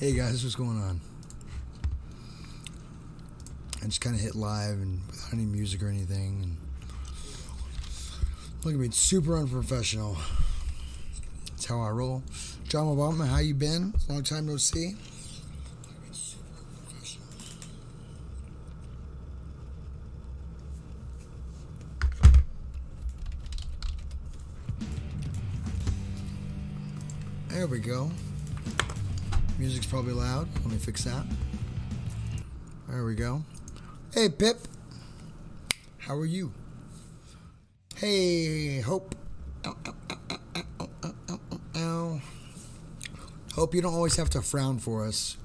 Hey guys, what's going on? I just kind of hit live and without any music or anything. And look at me, super unprofessional. That's how I roll. John Obama, how you been? Long time no see. There we go. Music's probably loud. Let me fix that. There we go. Hey, Pip. How are you? Hey, Hope. Ow, ow, ow, ow, ow, ow, ow, ow, ow. Hope you don't always have to frown for us.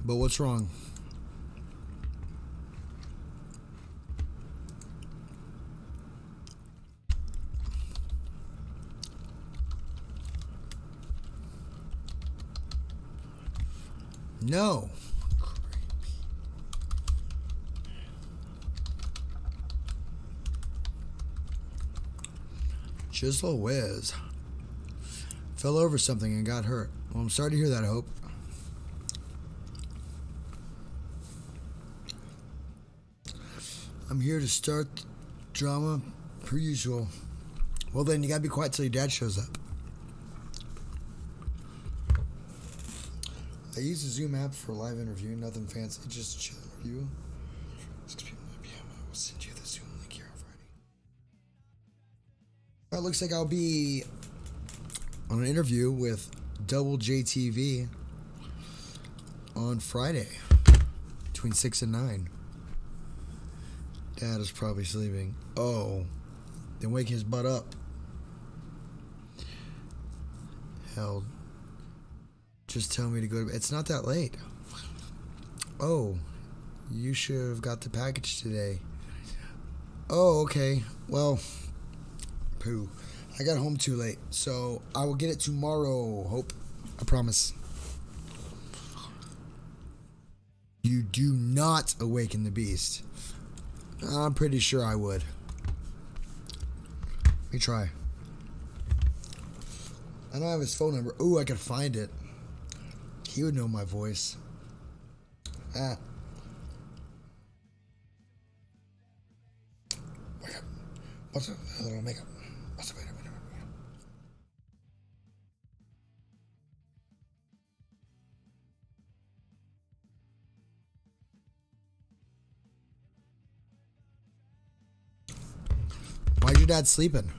But what's wrong? No. Chisel Wiz fell over something and got hurt. Well, I'm sorry to hear that, Hope. I'm here to start drama per usual. Well, then you gotta be quiet till your dad shows up. I use the Zoom app for a live interview. Nothing fancy, just a chill interview. I will send you the Zoom link here on Friday. Well, it looks like I'll be on an interview with Double JTV on Friday between 6 and 9. Dad is probably sleeping. Oh, then wake his butt up. Hell. Just tell me to go to bed. It's not that late. Oh, you should have got the package today. Oh, okay. Well, poo. I got home too late, so I will get it tomorrow, Hope. I promise. You do not awaken the beast. I'm pretty sure I would. Let me try. I don't have his phone number. Ooh, I could find it. He would know my voice. Ah. Wake up. What's up? A little makeup. What's up? Wait. Why's your dad sleeping?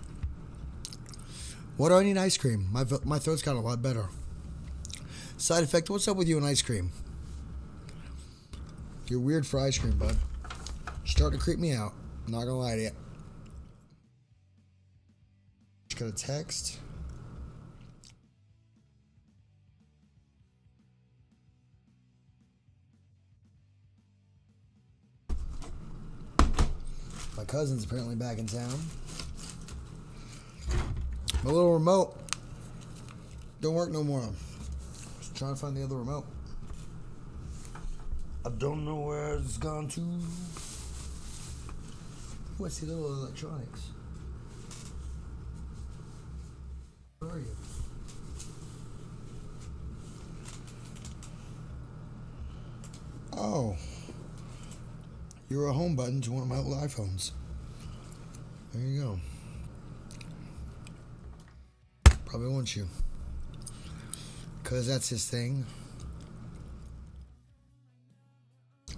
What do I need ice cream? My throat's got a lot better. Side effect, what's up with you and ice cream? You're weird for ice cream, bud. You're starting to creep me out. I'm not gonna lie to you. Just got a text. My cousin's apparently back in town. My little remote don't work no more. Just trying to find the other remote. I don't know where it's gone to. What's the little electronics? Where are you? Oh. You're a home button to one of my old iPhones. There you go. Probably wants you. Because that's his thing.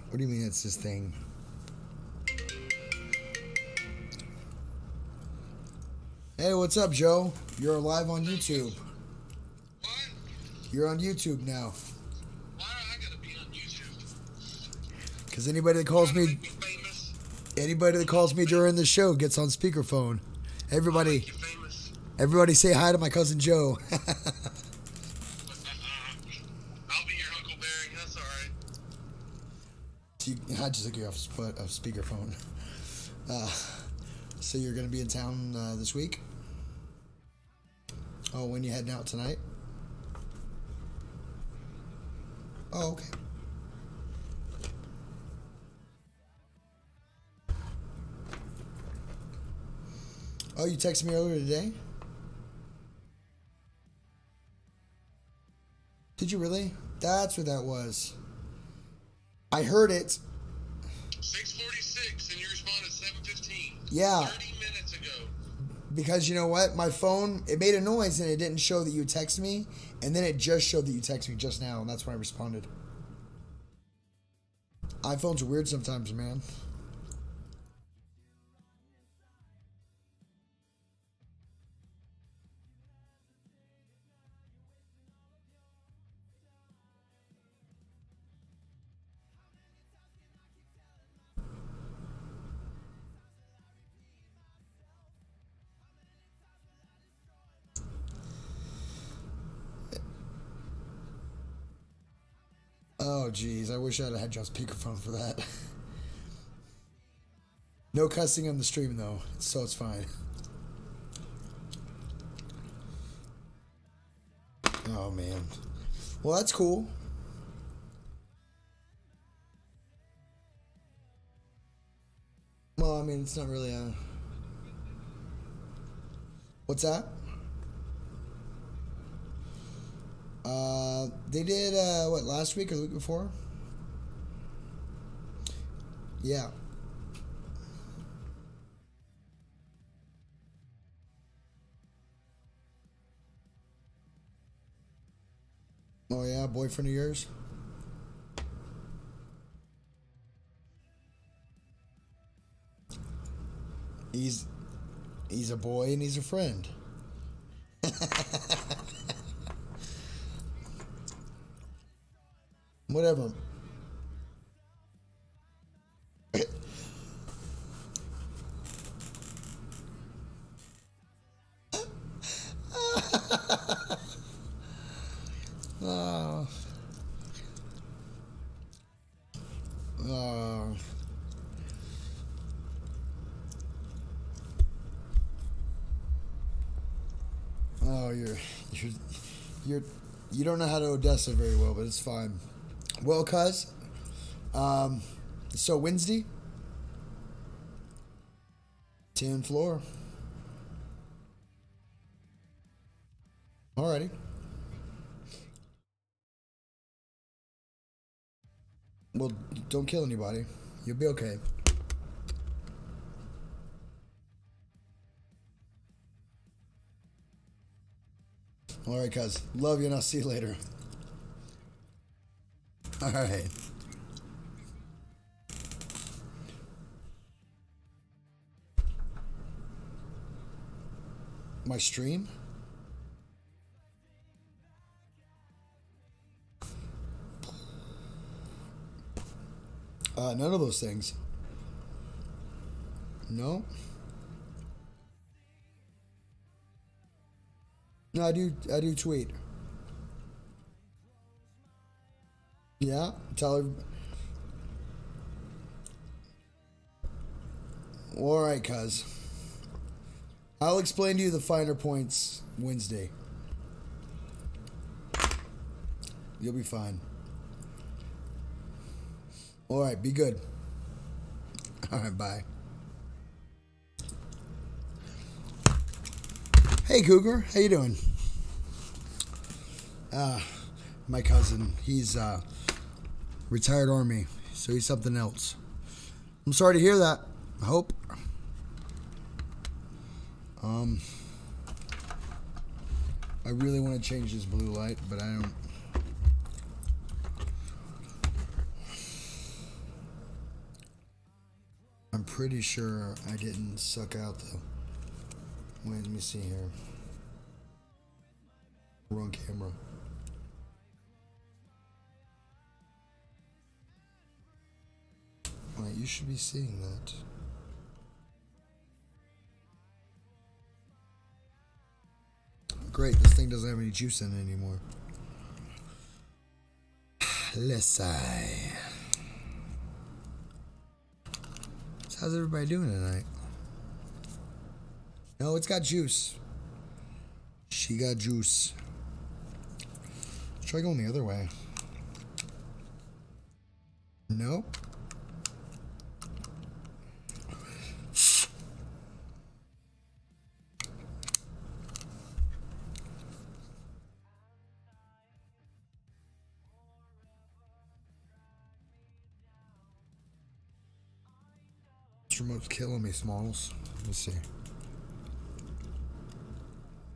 What do you mean it's his thing? Hey, what's up, Joe? You're live on YouTube. What? You're on YouTube now. Why do I gotta be on YouTube? Because anybody that calls me... Make me famous? Anybody that calls me during the show gets on speakerphone. Everybody... Make you famous? Everybody say hi to my cousin Joe. I'll be your Uncle Barry, that's alright. I just took you off speakerphone. So you're going to be in town this week? Oh, when you heading out tonight? Oh, okay. Oh, you texted me earlier today? Did you really? That's what that was. I heard it. 6:46, and you responded 7:15. Yeah. 30 minutes ago. Because you know what? My phone, it made a noise and it didn't show that you texted me. And then it just showed that you texted me just now. And that's when I responded. iPhones are weird sometimes, man. Oh, geez. I wish I had you on speakerphone for that. No cussing on the stream, though, so it's fine. Oh, man. Well, that's cool. Well, I mean, it's not really a... What's that? They did, what, last week or the week before? Yeah. Oh, yeah, boyfriend of yours? He's a boy and he's a friend. Whatever. Oh. Oh. Oh, you don't know how to Odessa very well, but it's fine. Well, cuz, so Wednesday, 10 floor. Alrighty. Well, don't kill anybody. You'll be okay. Alright, cuz. Love you, and I'll see you later. Alright. My stream? None of those things. No. No, I do tweet. Yeah, tell her. All right, cuz. I'll explain to you the finer points Wednesday. You'll be fine. All right, be good. All right, bye. Hey, Cougar, how you doing? My cousin, he's retired Army, so he's something else. I'm sorry to hear that. I hope. I really want to change this blue light, but I don't. I'm pretty sure I didn't suck out the. Wait, let me see here. Wrong camera. Alright, you should be seeing that. Great, this thing doesn't have any juice in it anymore. Let's see. So how's everybody doing tonight? No, it's got juice. She got juice. Let's try going the other way. Nope. This remote's killing me, Smalls. Let's see.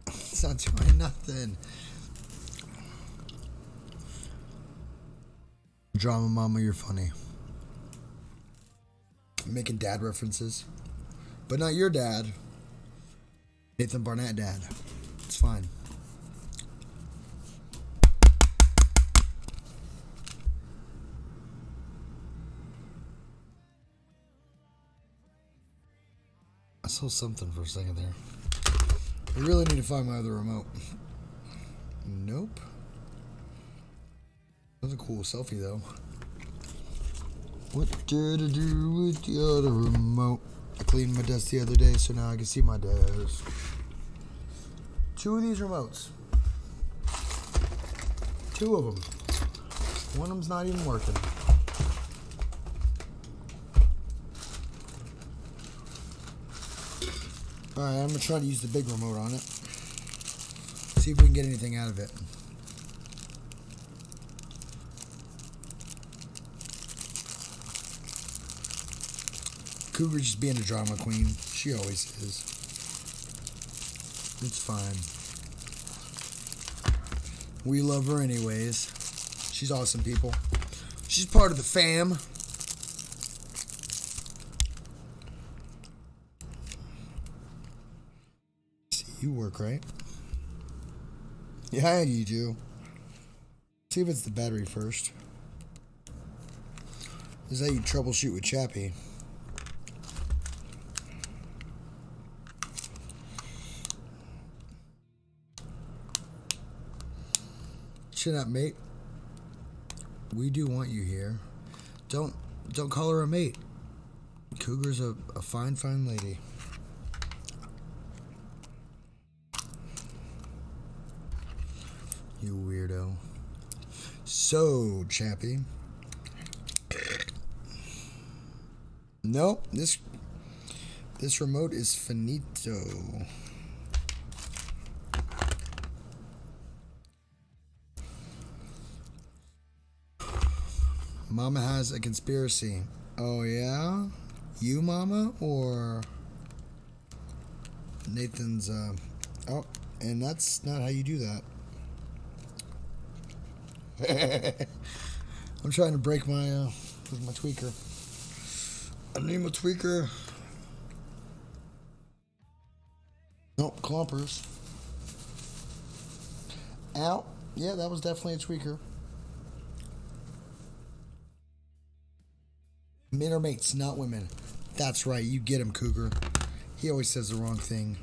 It's not doing nothing. Drama Mama, you're funny. Making dad references. But not your dad. Nathan Barnett dad. It's fine. I saw something for a second there. I really need to find my other remote. Nope. That was a cool selfie though. What did I do with the other remote? I cleaned my desk the other day, so now I can see my desk. 2 of these remotes. 2 of them. One of them's not even working. Alright, I'm going to try to use the big remote on it. See if we can get anything out of it. Cougar just being a drama queen. She always is. It's fine. We love her anyways. She's awesome, people. She's part of the fam. See, you work, right? Yeah, you do. See if it's the battery first. This is how you troubleshoot with Chappie. Chin up, mate. We do want you here. Don't call her a mate. Cougar's a fine lady. You weirdo. So, Chappie. Nope, this remote is finito. Mama has a conspiracy. Oh, yeah? You, Mama? Or Nathan's, oh, and that's not how you do that. I'm trying to break my, with my tweaker. I need my tweaker. Nope, clumpers. Ow. Yeah, that was definitely a tweaker. Men are mates, not women. That's right, you get him, Cougar. He always says the wrong thing.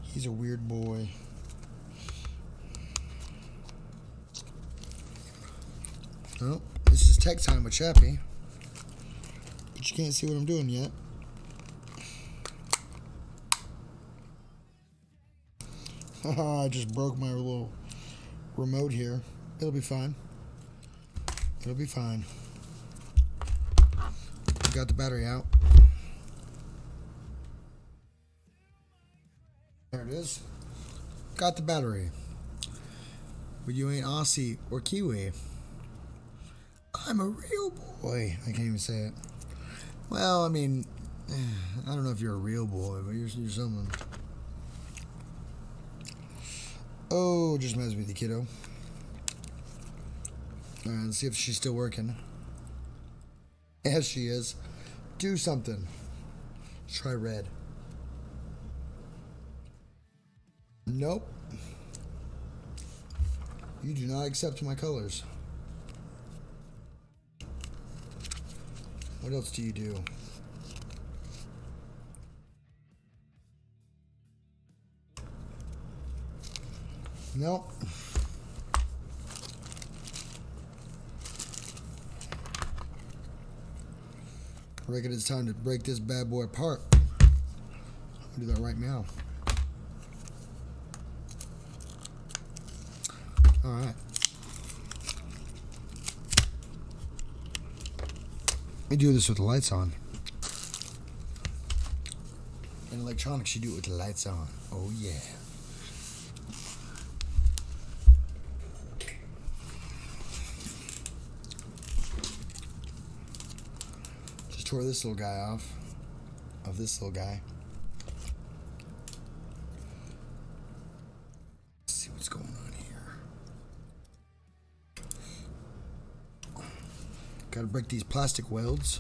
He's a weird boy. Oh, this is tech time with Chappie. But you can't see what I'm doing yet. I just broke my little remote here. It'll be fine. It'll be fine. Got the battery out. There it is. Got the battery. But you ain't Aussie or Kiwi. I'm a real boy. I can't even say it. Well, I mean, I don't know if you're a real boy, but you're someone. Oh, just mess with you, kiddo. Alright, let's see if she's still working. Yes, she is. Do something. Let's try red. Nope. You do not accept my colors. What else do you do? Nope. I reckon it's time to break this bad boy apart. I'll do that right now. Alright. Let me do this with the lights on. In electronics, you do it with the lights on. Oh, yeah. tore this little guy off of this little guy. Let's see what's going on here. Gotta break these plastic welds.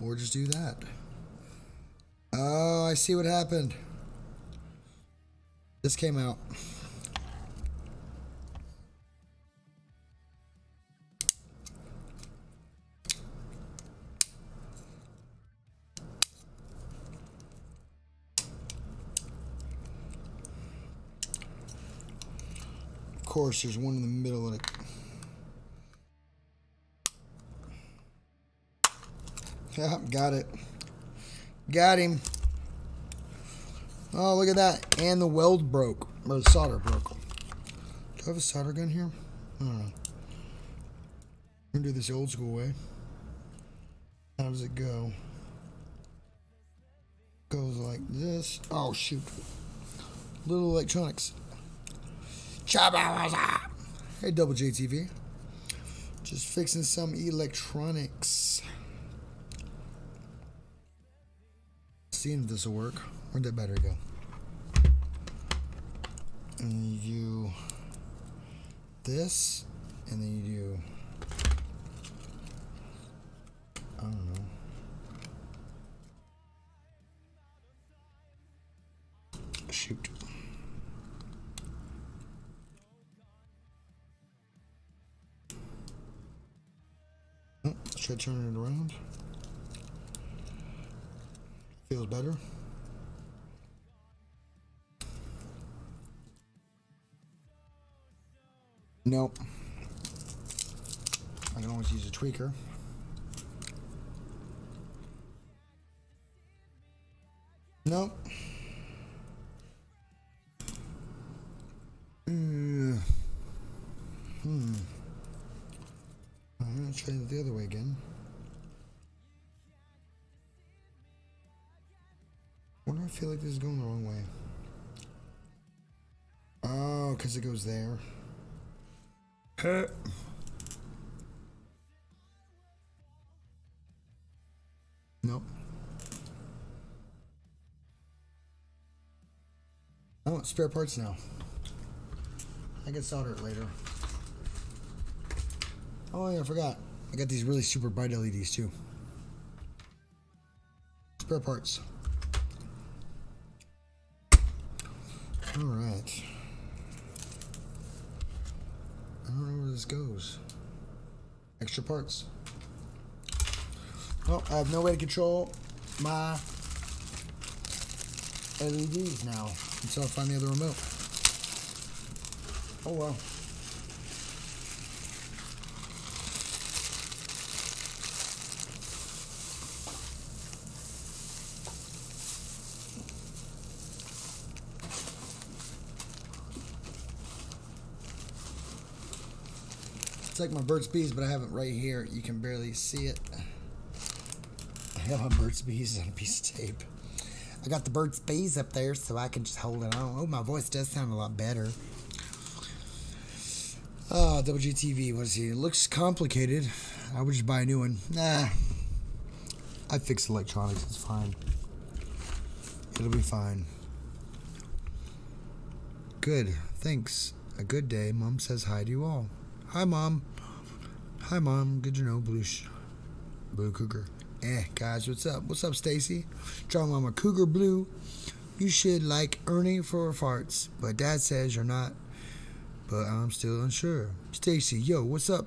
Or just do that. Oh, I see what happened. This came out. Of course, there's one in the middle of it. Yeah, got it. Got him. Oh, look at that. And the weld broke. Or the solder broke. Do I have a solder gun here? I don't know. I'm going to do this the old school way. How does it go? Goes like this. Oh, shoot. Little electronics. Hey, Double J TV. Just fixing some electronics. Seeing if this will work. Where'd that battery go? And you do this, and then you do, I don't know. Shoot. Oh, let's try turning it around. Feels better. Nope. I can always use a tweaker. Nope. I'm gonna try it the other way again. Wonder if I feel like this is going the wrong way. Oh, because it goes there. Nope. I want spare parts now. I can solder it later. Oh yeah, I forgot. I got these really super bright LEDs too. Spare parts. Alright. I don't know where this goes. Extra parts. Well, I have no way to control my LEDs now until I find the other remote. Oh well. It's like my Burt's Bees, but I have it right here. You can barely see it. I have my Burt's Bees on a piece of tape. I got the Burt's Bees up there so I can just hold it on. Oh, my voice does sound a lot better. Oh, WGTV, what is he? It looks complicated. I would just buy a new one. Nah. I fix electronics, it's fine. It'll be fine. Good, thanks. A good day. Mom says hi to you all. Hi, Mom. Hi, Mom. Good to know, Blue Cougar. Guys, what's up? What's up, Stacy? Drawing on my Cougar Blue. You should like Ernie for farts, but Dad says you're not. But I'm still unsure. Stacy, yo, what's up?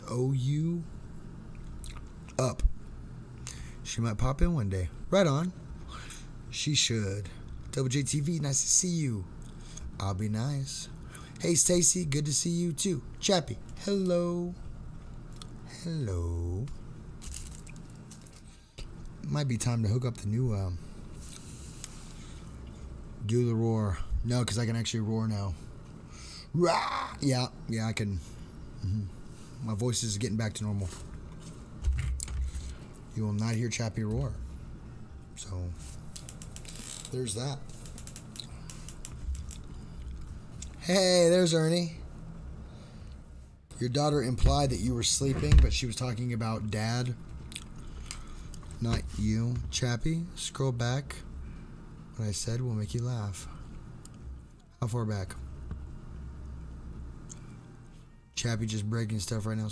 OU? Up. She might pop in one day. Right on. She should. Double JTV, nice to see you. I'll be nice. Hey, Stacy, good to see you too. Chappie, hello. Hello. Might be time to hook up the new do the roar. No, because I can actually roar now. Rah! Yeah, I can. My voice is getting back to normal. You will not hear Chappie roar. So, there's that. Hey, there's Ernie. Your daughter implied that you were sleeping, but she was talking about dad, not you. Chappie, scroll back. What I said will make you laugh. How far back? Chappie just breaking stuff right now.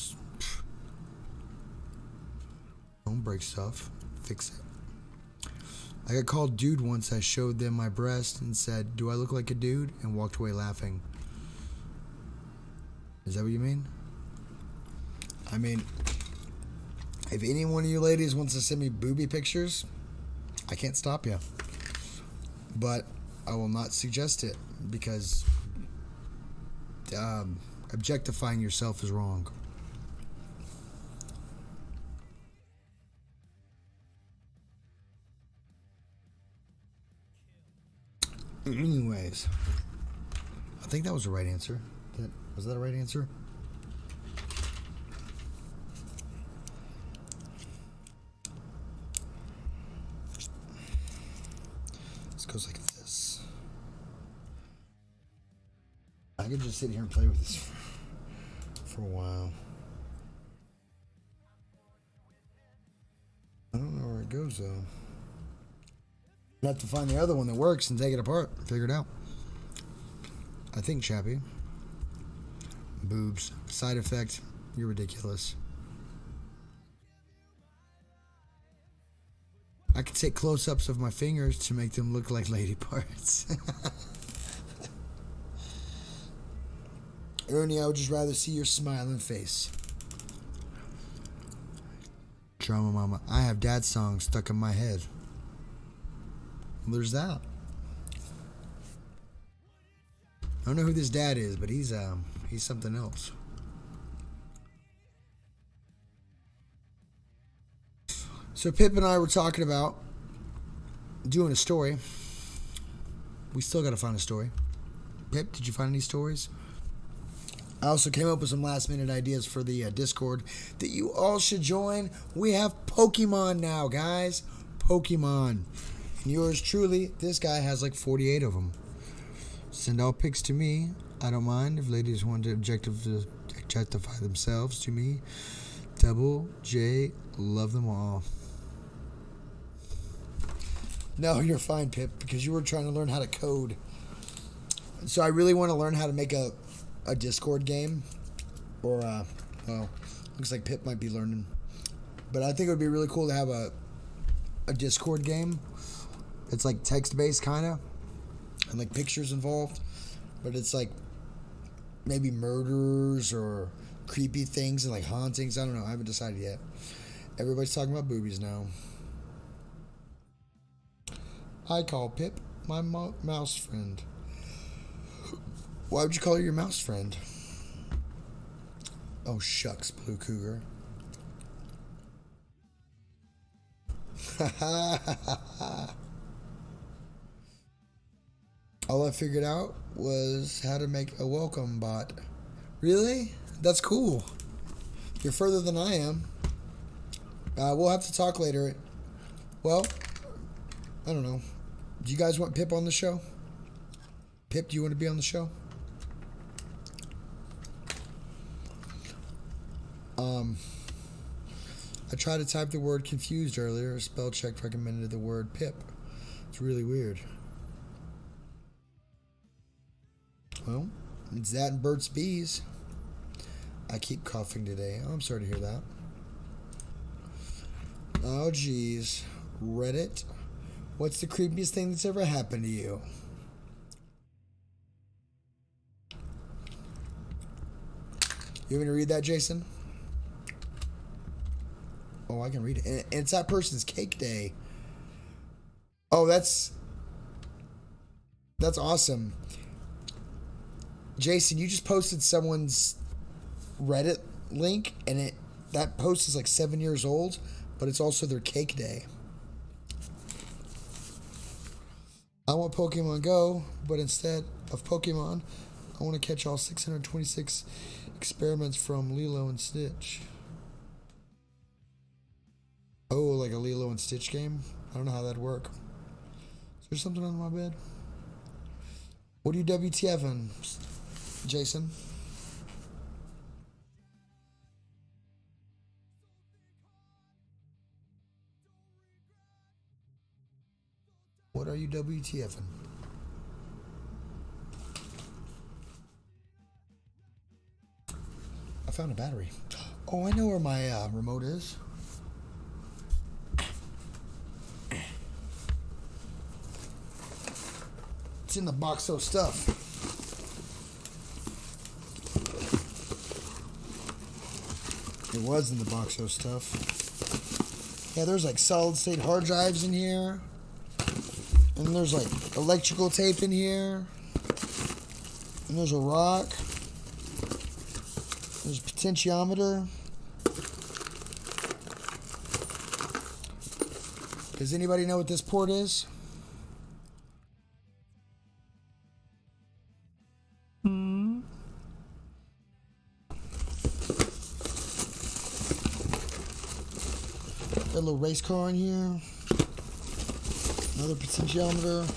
Don't break stuff. Fix it. I got called dude once. I showed them my breast and said, "Do I look like a dude?" and walked away laughing. Is that what you mean? I mean, if any one of you ladies wants to send me booby pictures, I can't stop you. But I will not suggest it because objectifying yourself is wrong. Anyways, I think that was the right answer. Was that a right answer? This goes like this. I could just sit here and play with this for a while. I don't know where it goes though. I have to find the other one that works and take it apart. Figure it out. I think, Chappie. Boobs. Side effect. You're ridiculous. I could take close-ups of my fingers to make them look like lady parts. Ernie, I would just rather see your smiling face. Drama Mama. I have dad songs stuck in my head. Well, there's that. I don't know who this dad is, but he's something else. So Pip and I were talking about doing a story. We still got to find a story. Pip, did you find any stories? I also came up with some last minute ideas for the Discord that you all should join. We have Pokemon now, guys. Pokemon. And yours truly, this guy has like 48 of them. Send all pics to me. I don't mind if ladies want to objectify themselves to me. Double J, love them all. No, you're fine, Pip, because you were trying to learn how to code. So I really want to learn how to make a Discord game. Or, well, looks like Pip might be learning. But I think it would be really cool to have a Discord game. It's like text-based, kind of. And, like, pictures involved. But it's, like, maybe murders or creepy things and, like, hauntings. I don't know. I haven't decided yet. Everybody's talking about boobies now. I call Pip my mouse friend. Why would you call her your mouse friend? Oh, shucks, Blue Cougar. All I figured out was how to make a welcome bot. Really? That's cool. You're further than I am. We'll have to talk later. Well, I don't know. Do you guys want Pip on the show? Pip, do you want to be on the show? I tried to type the word confused earlier. Spell check recommended the word Pip. It's really weird. Well, it's that and Burt's Bees. I keep coughing today. Oh, I'm sorry to hear that. Oh, geez. Reddit. What's the creepiest thing that's ever happened to you? You want me to read that, Jason? Oh, I can read it. And it's that person's cake day. Oh, that's awesome. Jason, you just posted someone's Reddit link, and that post is like 7 years old, but it's also their cake day. I want Pokemon Go, but instead of Pokemon, I want to catch all 626 experiments from Lilo and Stitch. Oh, like a Lilo and Stitch game? I don't know how that'd work. Is there something under my bed? What are you WTFing, Jason? What are you WTFing? I found a battery. Oh, I know where my remote is. It's in the box of stuff. It was in the box of stuff. Yeah, there's like solid state hard drives in here. And there's like electrical tape in here. And there's a rock. There's a potentiometer. Does anybody know what this port is? Got a little race car in here. Another potentiometer.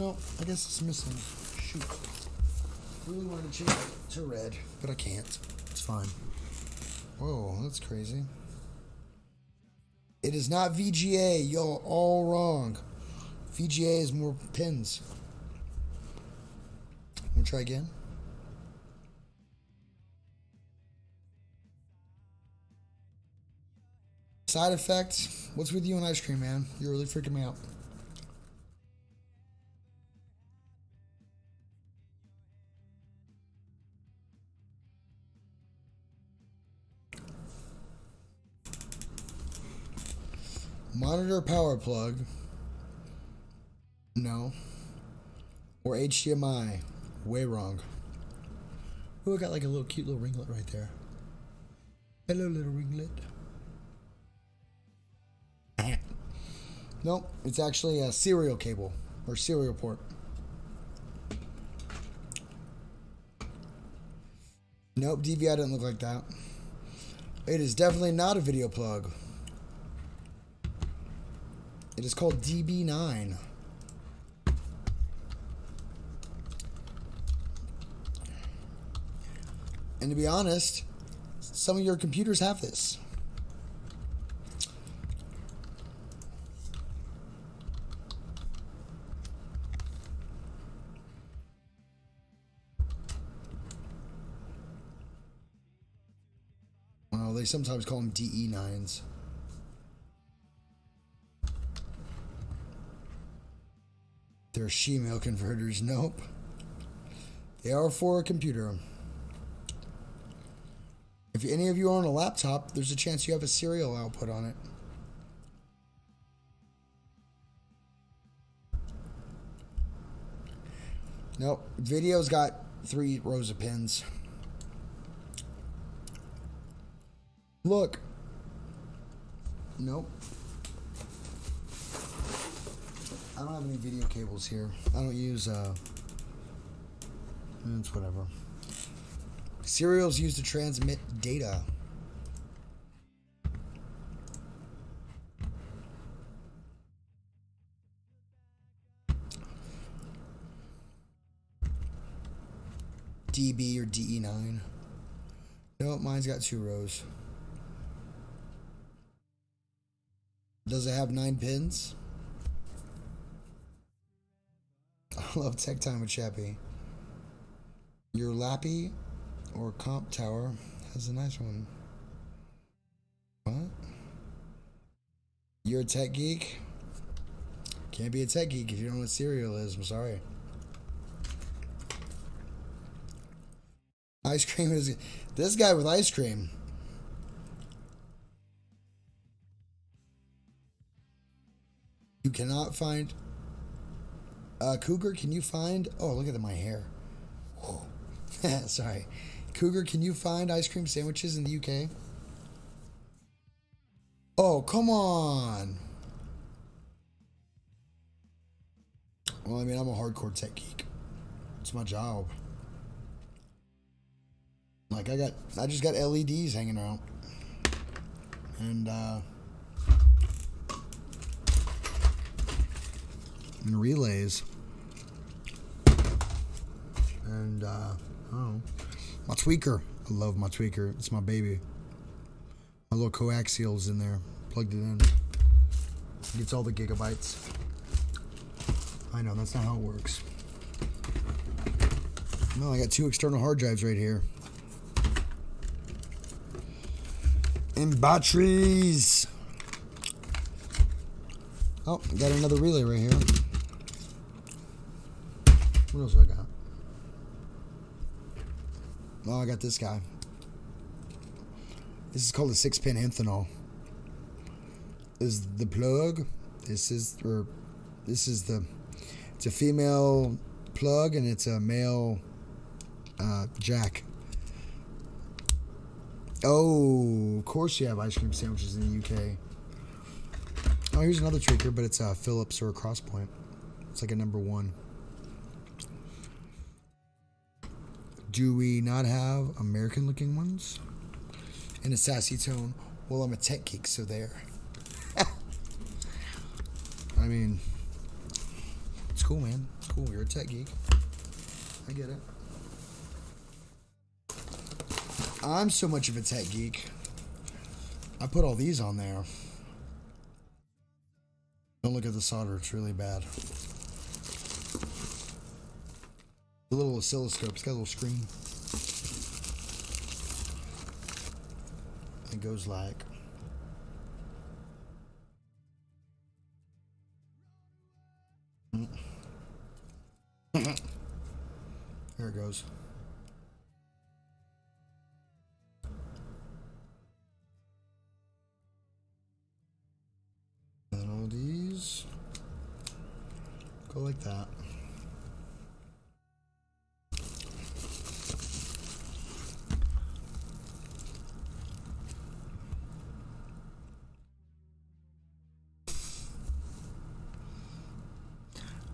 No, I guess it's missing. Shoot. I really wanted to change it to red, but I can't. It's fine. Whoa, that's crazy. It is not VGA. Y'all all wrong. VGA is more pins. Wanna try again? Side effect. What's with you and ice cream, man? You're really freaking me out. Monitor power plug. No. Or HDMI. Way wrong. Oh, I got like a little cute little ringlet right there. Hello, little ringlet. Nope, it's actually a serial cable or serial port. Nope, DVI doesn't look like that. It is definitely not a video plug. It is called DB9. And to be honest, some of your computers have this. Well, they sometimes call them DE9s. They're Shemale converters. Nope. They are for a computer. If any of you are on a laptop, there's a chance you have a serial output on it. Nope. Video's got 3 rows of pins. Look. Nope. I don't have any video cables here. I don't use, it's whatever. Serials used to transmit data. DB or DE9. Nope, mine's got 2 rows. Does it have 9 pins? I love Tech Time with Chappie. Your Lappy or Comp Tower has a nice one. What? You're a tech geek? Can't be a tech geek if you don't know what cereal is. I'm sorry. Ice cream is... This guy with ice cream. You cannot find... Cougar, can you find... Oh, look at my hair. Sorry. Cougar, can you find ice cream sandwiches in the UK? Oh, come on. Well, I mean, I'm a hardcore tech geek. It's my job. Like, I just got LEDs hanging out. And relays. And, oh, my tweaker. I love my tweaker. It's my baby. My little coaxial's in there. Plugged it in. Gets all the gigabytes. I know, that's not how it works. No, I got 2 external hard drives right here. And batteries. Oh, got another relay right here. What else do I got? Oh, I got this guy. This is called a 6-pin Henthanol. This is the plug. It's a female plug and it's a male jack. Oh, of course you have ice cream sandwiches in the UK. Oh, here's another tweaker, but it's a Philips or a Crosspoint. It's like a number 1. Do we not have American-looking ones? In a sassy tone. Well, I'm a tech geek, so there. I mean, it's cool, man. It's cool. You're a tech geek. I get it. I'm so much of a tech geek. I put all these on there. Don't look at the solder. It's really bad. The little oscilloscope. It's got a little screen. It goes like... There it goes. And all these go like that.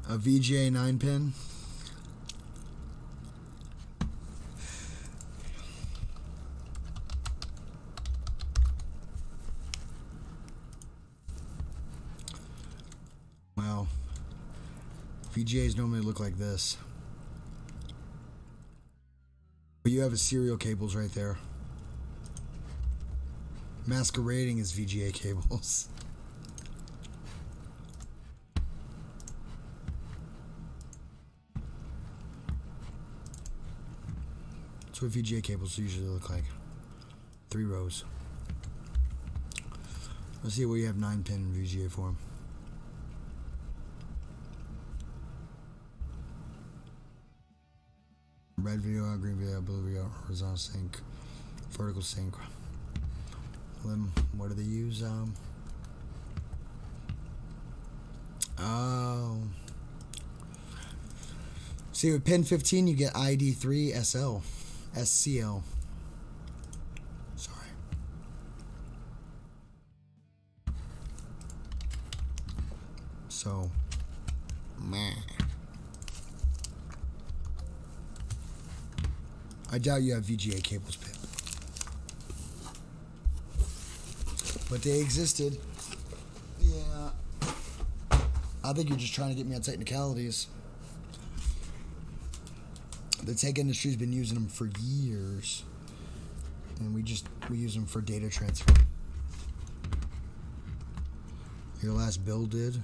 A VGA 9-pin. Wow. VGAs normally look like this. But you have a serial cables right there. Masquerading as VGA cables. That's what VGA cables usually look like. 3 rows. Let's see what you have 9-pin VGA for. Red video, green video, blue video, horizontal sync, vertical sync. What do they use? Oh. See, with pin 15, you get ID3 SL. SCL. Sorry. So, meh. I doubt you have VGA cables, Pip. But they existed. Yeah. I think you're just trying to get me on technicalities. The tech industry's been using them for years. And we use them for data transfer. Your last build did.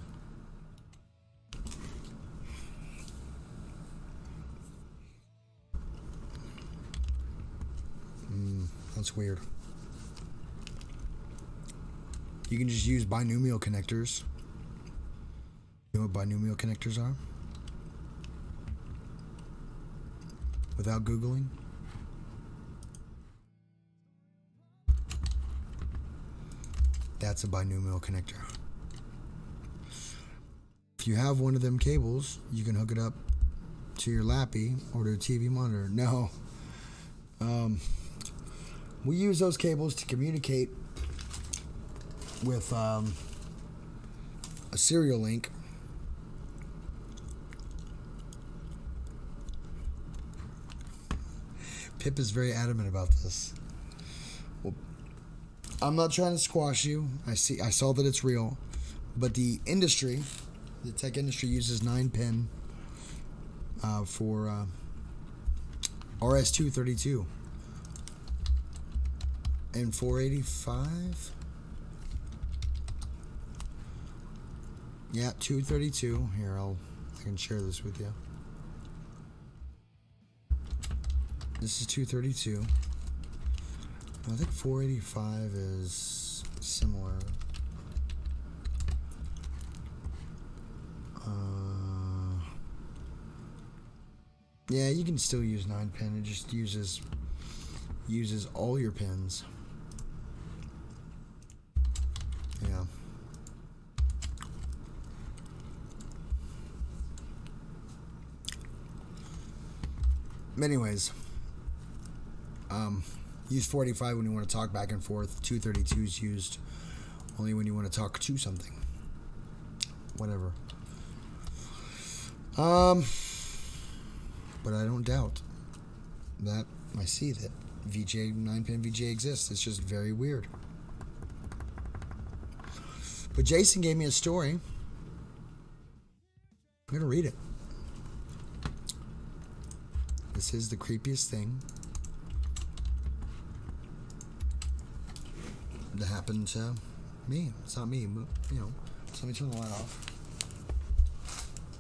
That's weird. You can just use binomial connectors. You know what binomial connectors are? Without Googling? That's a binomial connector. If you have one of them cables, you can hook it up to your lappy or to a TV monitor. No. We use those cables to communicate with a serial link. Pip is very adamant about this. Well, I'm not trying to squash you. I saw that it's real, but the industry, the tech industry, uses 9-pin for RS-232 and 485. Yeah, 232. Here, I can share this with you. This is 232. I think 485 is similar. Yeah, you can still use 9-pin. It just uses all your pins. Yeah. Anyways, use 485 when you want to talk back and forth. 232 is used only when you want to talk to something. Whatever. But I don't doubt that I see that VGA 9-pin VGA exists. It's just very weird. But Jason gave me a story. I'm gonna read it. This is the creepiest thing that happened to me. It's not me, but you know. So let me turn the light off.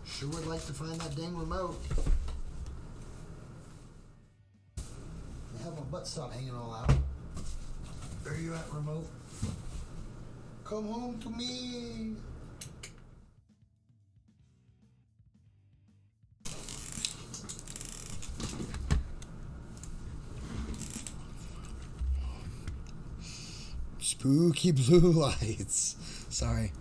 Sure would like to find that dang remote. I have my butt stop hanging all out. Where are you at, remote? Come home to me. Spooky blue lights. Sorry.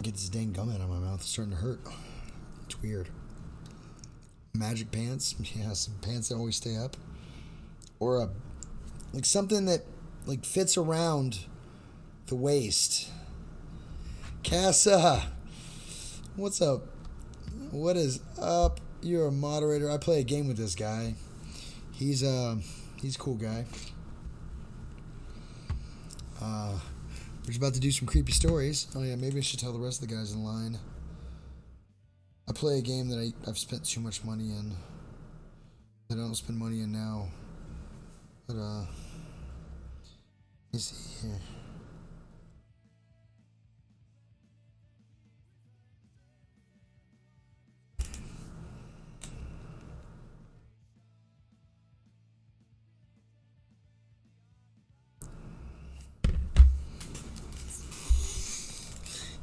Get this dang gum out of my mouth. It's starting to hurt. It's weird. Magic pants. Yeah, some pants that always stay up. Or like something that like fits around the waist. Casa, what's up? What is up? You're a moderator. I play a game with this guy. He's a cool guy. We're just about to do some creepy stories. Oh yeah, maybe I should tell the rest of the guys in line. I play a game that I've spent too much money in. That I don't spend money in now. But let me see here.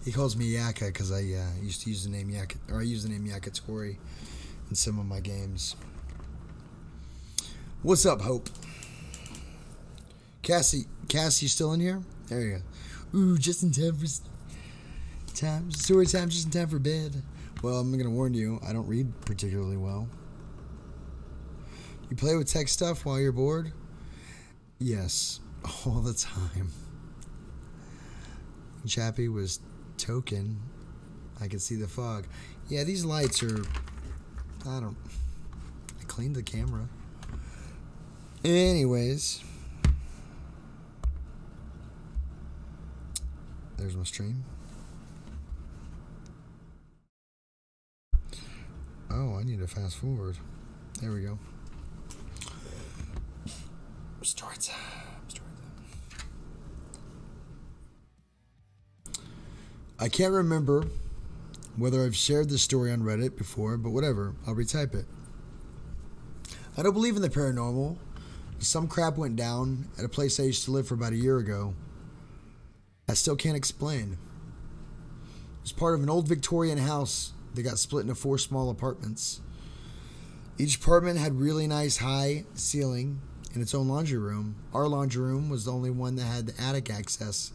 He calls me Yaka because I used to use the name Yaka, or I use the name Yakatori in some of my games. What's up, Hope? Cassie, still in here? There you go. Ooh, just in time for story time, just in time for bed. Well, I'm gonna warn you, I don't read particularly well. You play with tech stuff while you're bored? Yes, all the time. Chappie was token. I can see the fog. Yeah, these lights are... I cleaned the camera. Anyways. There's my stream. Oh, I need to fast forward. There we go. Story time. I can't remember whether I've shared this story on Reddit before, but whatever, I'll retype it. I don't believe in the paranormal. Some crap went down at a place I used to live for about a year ago. I still can't explain. It was part of an old Victorian house that got split into 4 small apartments. Each apartment had really nice high ceiling and its own laundry room. Our laundry room was the only one that had the attic access.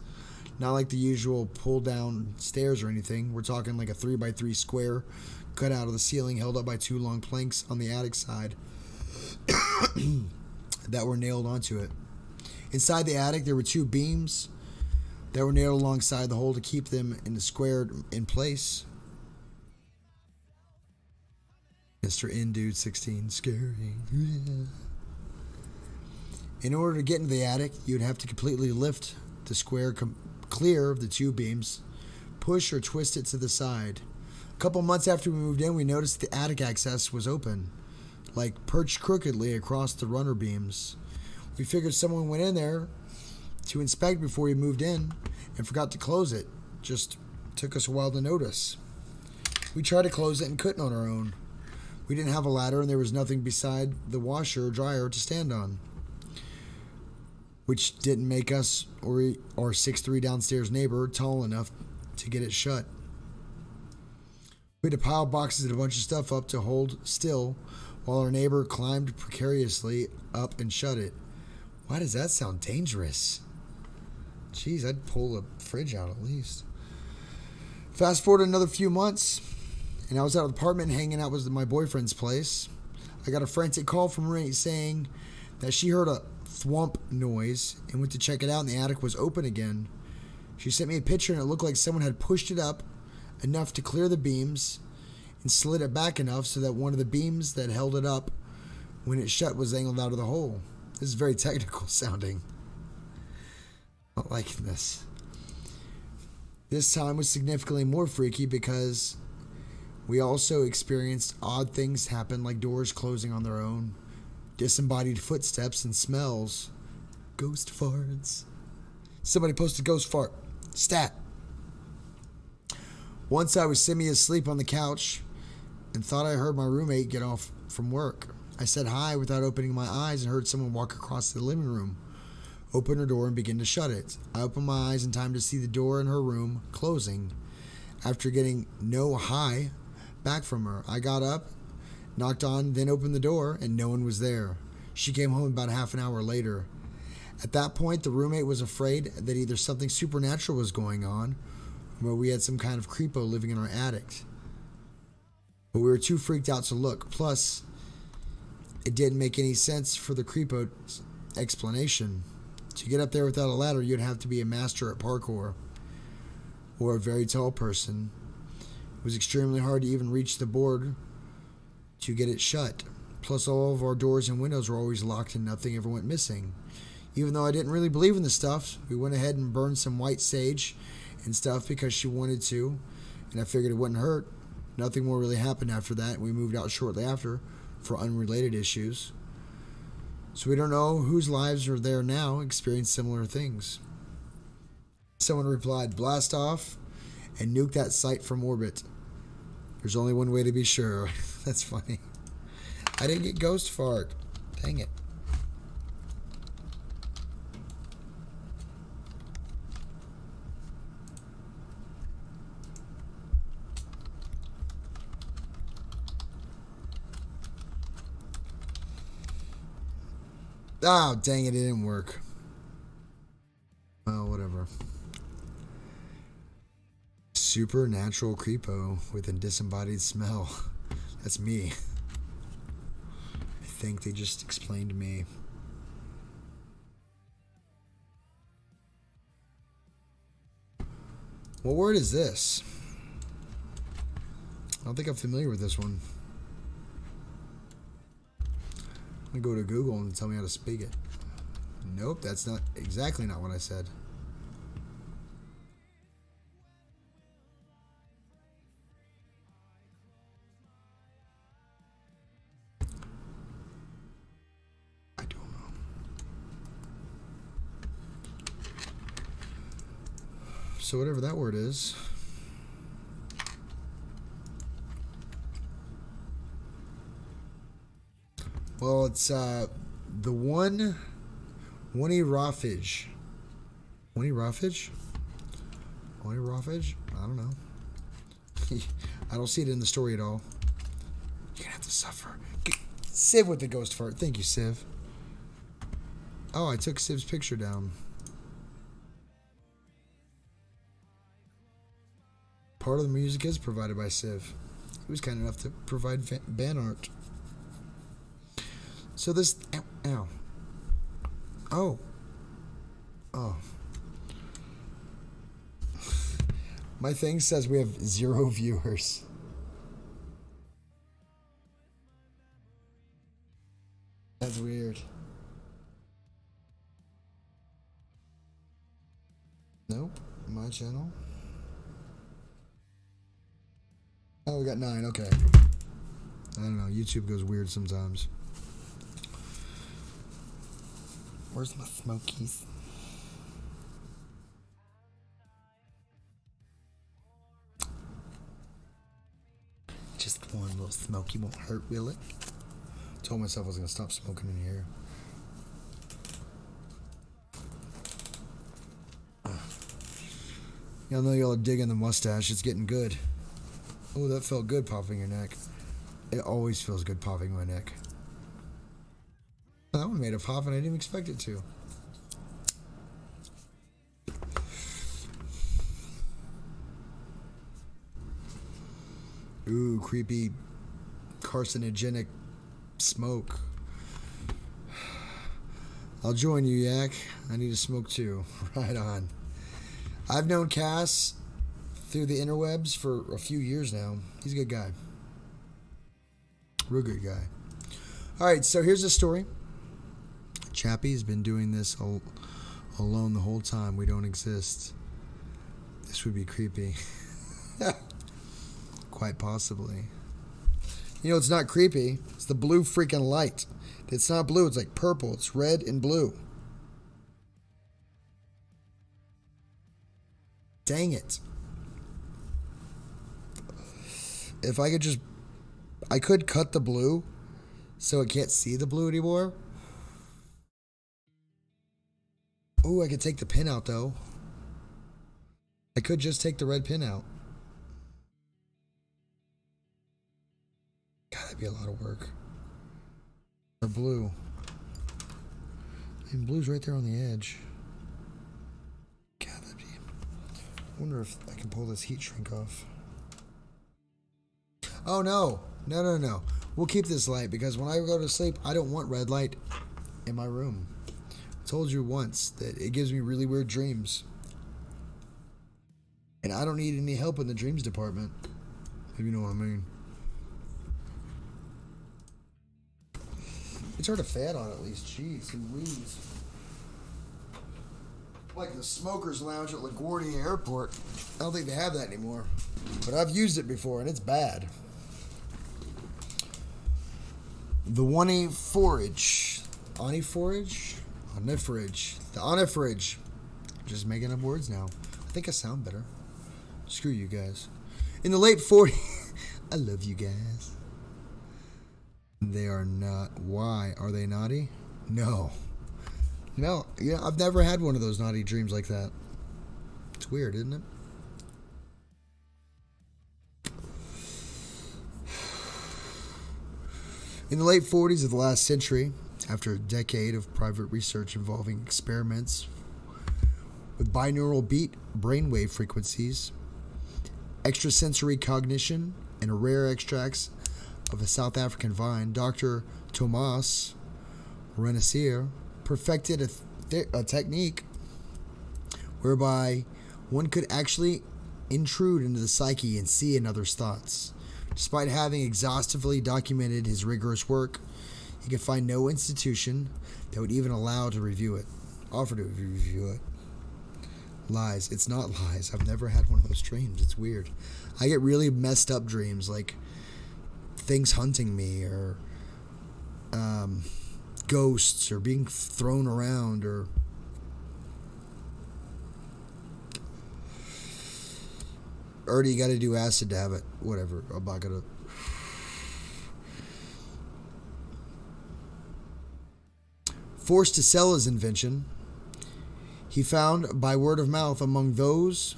Not like the usual pull-down stairs or anything. We're talking like a 3x3 square cut out of the ceiling, held up by 2 long planks on the attic side that were nailed onto it. Inside the attic, there were 2 beams that were nailed alongside the hole to keep them in the square in place. Mr. Indude 16, scary. In order to get into the attic, you'd have to completely lift the square clear of the 2 beams, push or twist it to the side. A couple months after we moved in, we noticed the attic access was open, like perched crookedly across the runner beams. We figured someone went in there to inspect before we moved in and forgot to close it. Just took us a while to notice. We tried to close it and couldn't on our own. We didn't have a ladder and there was nothing beside the washer or dryer to stand on, which didn't make us or our 6'3" downstairs neighbor tall enough to get it shut. We had to pile boxes and a bunch of stuff up to hold still while our neighbor climbed precariously up and shut it. Why does that sound dangerous? Jeez, I'd pull the fridge out at least. Fast forward another few months, and I was at an apartment hanging out with my boyfriend's place. I got a frantic call from roommate saying that she heard a thwomp noise and went to check it out, and the attic was open again. She sent me a picture, and it looked like someone had pushed it up enough to clear the beams and slid it back enough so that one of the beams that held it up when it shut was angled out of the hole. This is very technical sounding. Not liking this. This time was significantly more freaky because we also experienced odd things happen, like doors closing on their own, disembodied footsteps, and smells. Ghost farts. Somebody posted ghost fart. Stat. Once I was semi-asleep on the couch and thought I heard my roommate get off from work. I said hi without opening my eyes and heard someone walk across the living room, open her door, and begin to shut it. I opened my eyes in time to see the door in her room closing. After getting no hi back from her, I got up, knocked on, then opened the door, and no one was there. She came home about half an hour later. At that point, the roommate was afraid that either something supernatural was going on, or we had some kind of creepo living in our attic. But we were too freaked out to look. Plus, it didn't make any sense for the creepo's explanation. To get up there without a ladder, you'd have to be a master at parkour or a very tall person. It was extremely hard to even reach the board to get it shut. Plus, all of our doors and windows were always locked and nothing ever went missing. Even though I didn't really believe in the stuff, we went ahead and burned some white sage and stuff because she wanted to, and I figured it wouldn't hurt. Nothing more really happened after that. We moved out shortly after for unrelated issues. So we don't know whose lives are there now experience similar things. Someone replied, blast off and nuke that site from orbit. There's only one way to be sure. That's funny. I didn't get ghost fart. Dang it. Oh, dang it, it didn't work. Well, whatever. Supernatural creepo with a disembodied smell. That's me. I think they just explained to me. What word is this? I don't think I'm familiar with this one. I'm going to go to Google and tell me how to speak it. Nope, that's not exactly not what I said. I don't know. So whatever that word is. Well, it's the one Rawfidge. One Rawfidge? One Rawfidge? I don't know. I don't see it in the story at all. You're gonna have to suffer. Civ with the ghost fart. Thank you, Civ. Oh, I took Civ's picture down. Part of the music is provided by Civ. He was kind enough to provide band art. So this, ow. Oh. Oh. My thing says we have 0 viewers. That's weird. Nope, my channel. Oh, we got 9, okay. I don't know, YouTube goes weird sometimes. Where's my smokies? One little smoky won't hurt, will it? Told myself I was gonna stop smoking in here. Y'all know y'all are digging the mustache. It's getting good. Oh, that felt good popping your neck. It always feels good popping my neck. That one made a pop and I didn't even expect it to. Ooh, creepy carcinogenic smoke. I'll join you, Yak. I need to smoke too. Right on. I've known Cass through the interwebs for a few years now. He's a good guy. Real good guy. Alright, so here's the story. Chappie's been doing this alone the whole time. We don't exist. This would be creepy. Quite possibly. You know, it's not creepy. It's the blue freaking light. It's not blue. It's like purple. It's red and blue. Dang it. If I could just... I could cut the blue so it can't see the blue anymore. Ooh, I could take the pin out, though. I could just take the red pin out. God, that'd be a lot of work. Or blue. And blue's right there on the edge. God, that'd be... I wonder if I can pull this heat shrink off. Oh, no. No. We'll keep this light because when I go to sleep, I don't want red light in my room. I told you once that it gives me really weird dreams. And I don't need any help in the dreams department. If you know what I mean. It's hard to fan on at least. Jeez, Louise. Like the smokers lounge at LaGuardia Airport. I don't think they have that anymore. But I've used it before and it's bad. The Oney Forage. Oneiforage? Oneiforage. The Oneiforage. Just making up words now. I think I sound better. Screw you guys. In the late 40s. I love you guys. They are not. Why? Are they naughty? No. No. Yeah, I've never had one of those naughty dreams like that. It's weird, isn't it? In the late 40s of the last century, after a decade of private research involving experiments with binaural beat brainwave frequencies, extrasensory cognition, and rare extracts of a South African vine, Dr. Thomas Renessier perfected a technique whereby one could actually intrude into the psyche and see another's thoughts. Despite having exhaustively documented his rigorous work, he could find no institution that would even offer to review it. Lies. It's not lies. I've never had one of those dreams. It's weird. I get really messed up dreams, like things hunting me, or ghosts, or being thrown around, or already you got to do acid to have it. Whatever. I'm not gonna. Forced to sell his invention, he found by word of mouth among those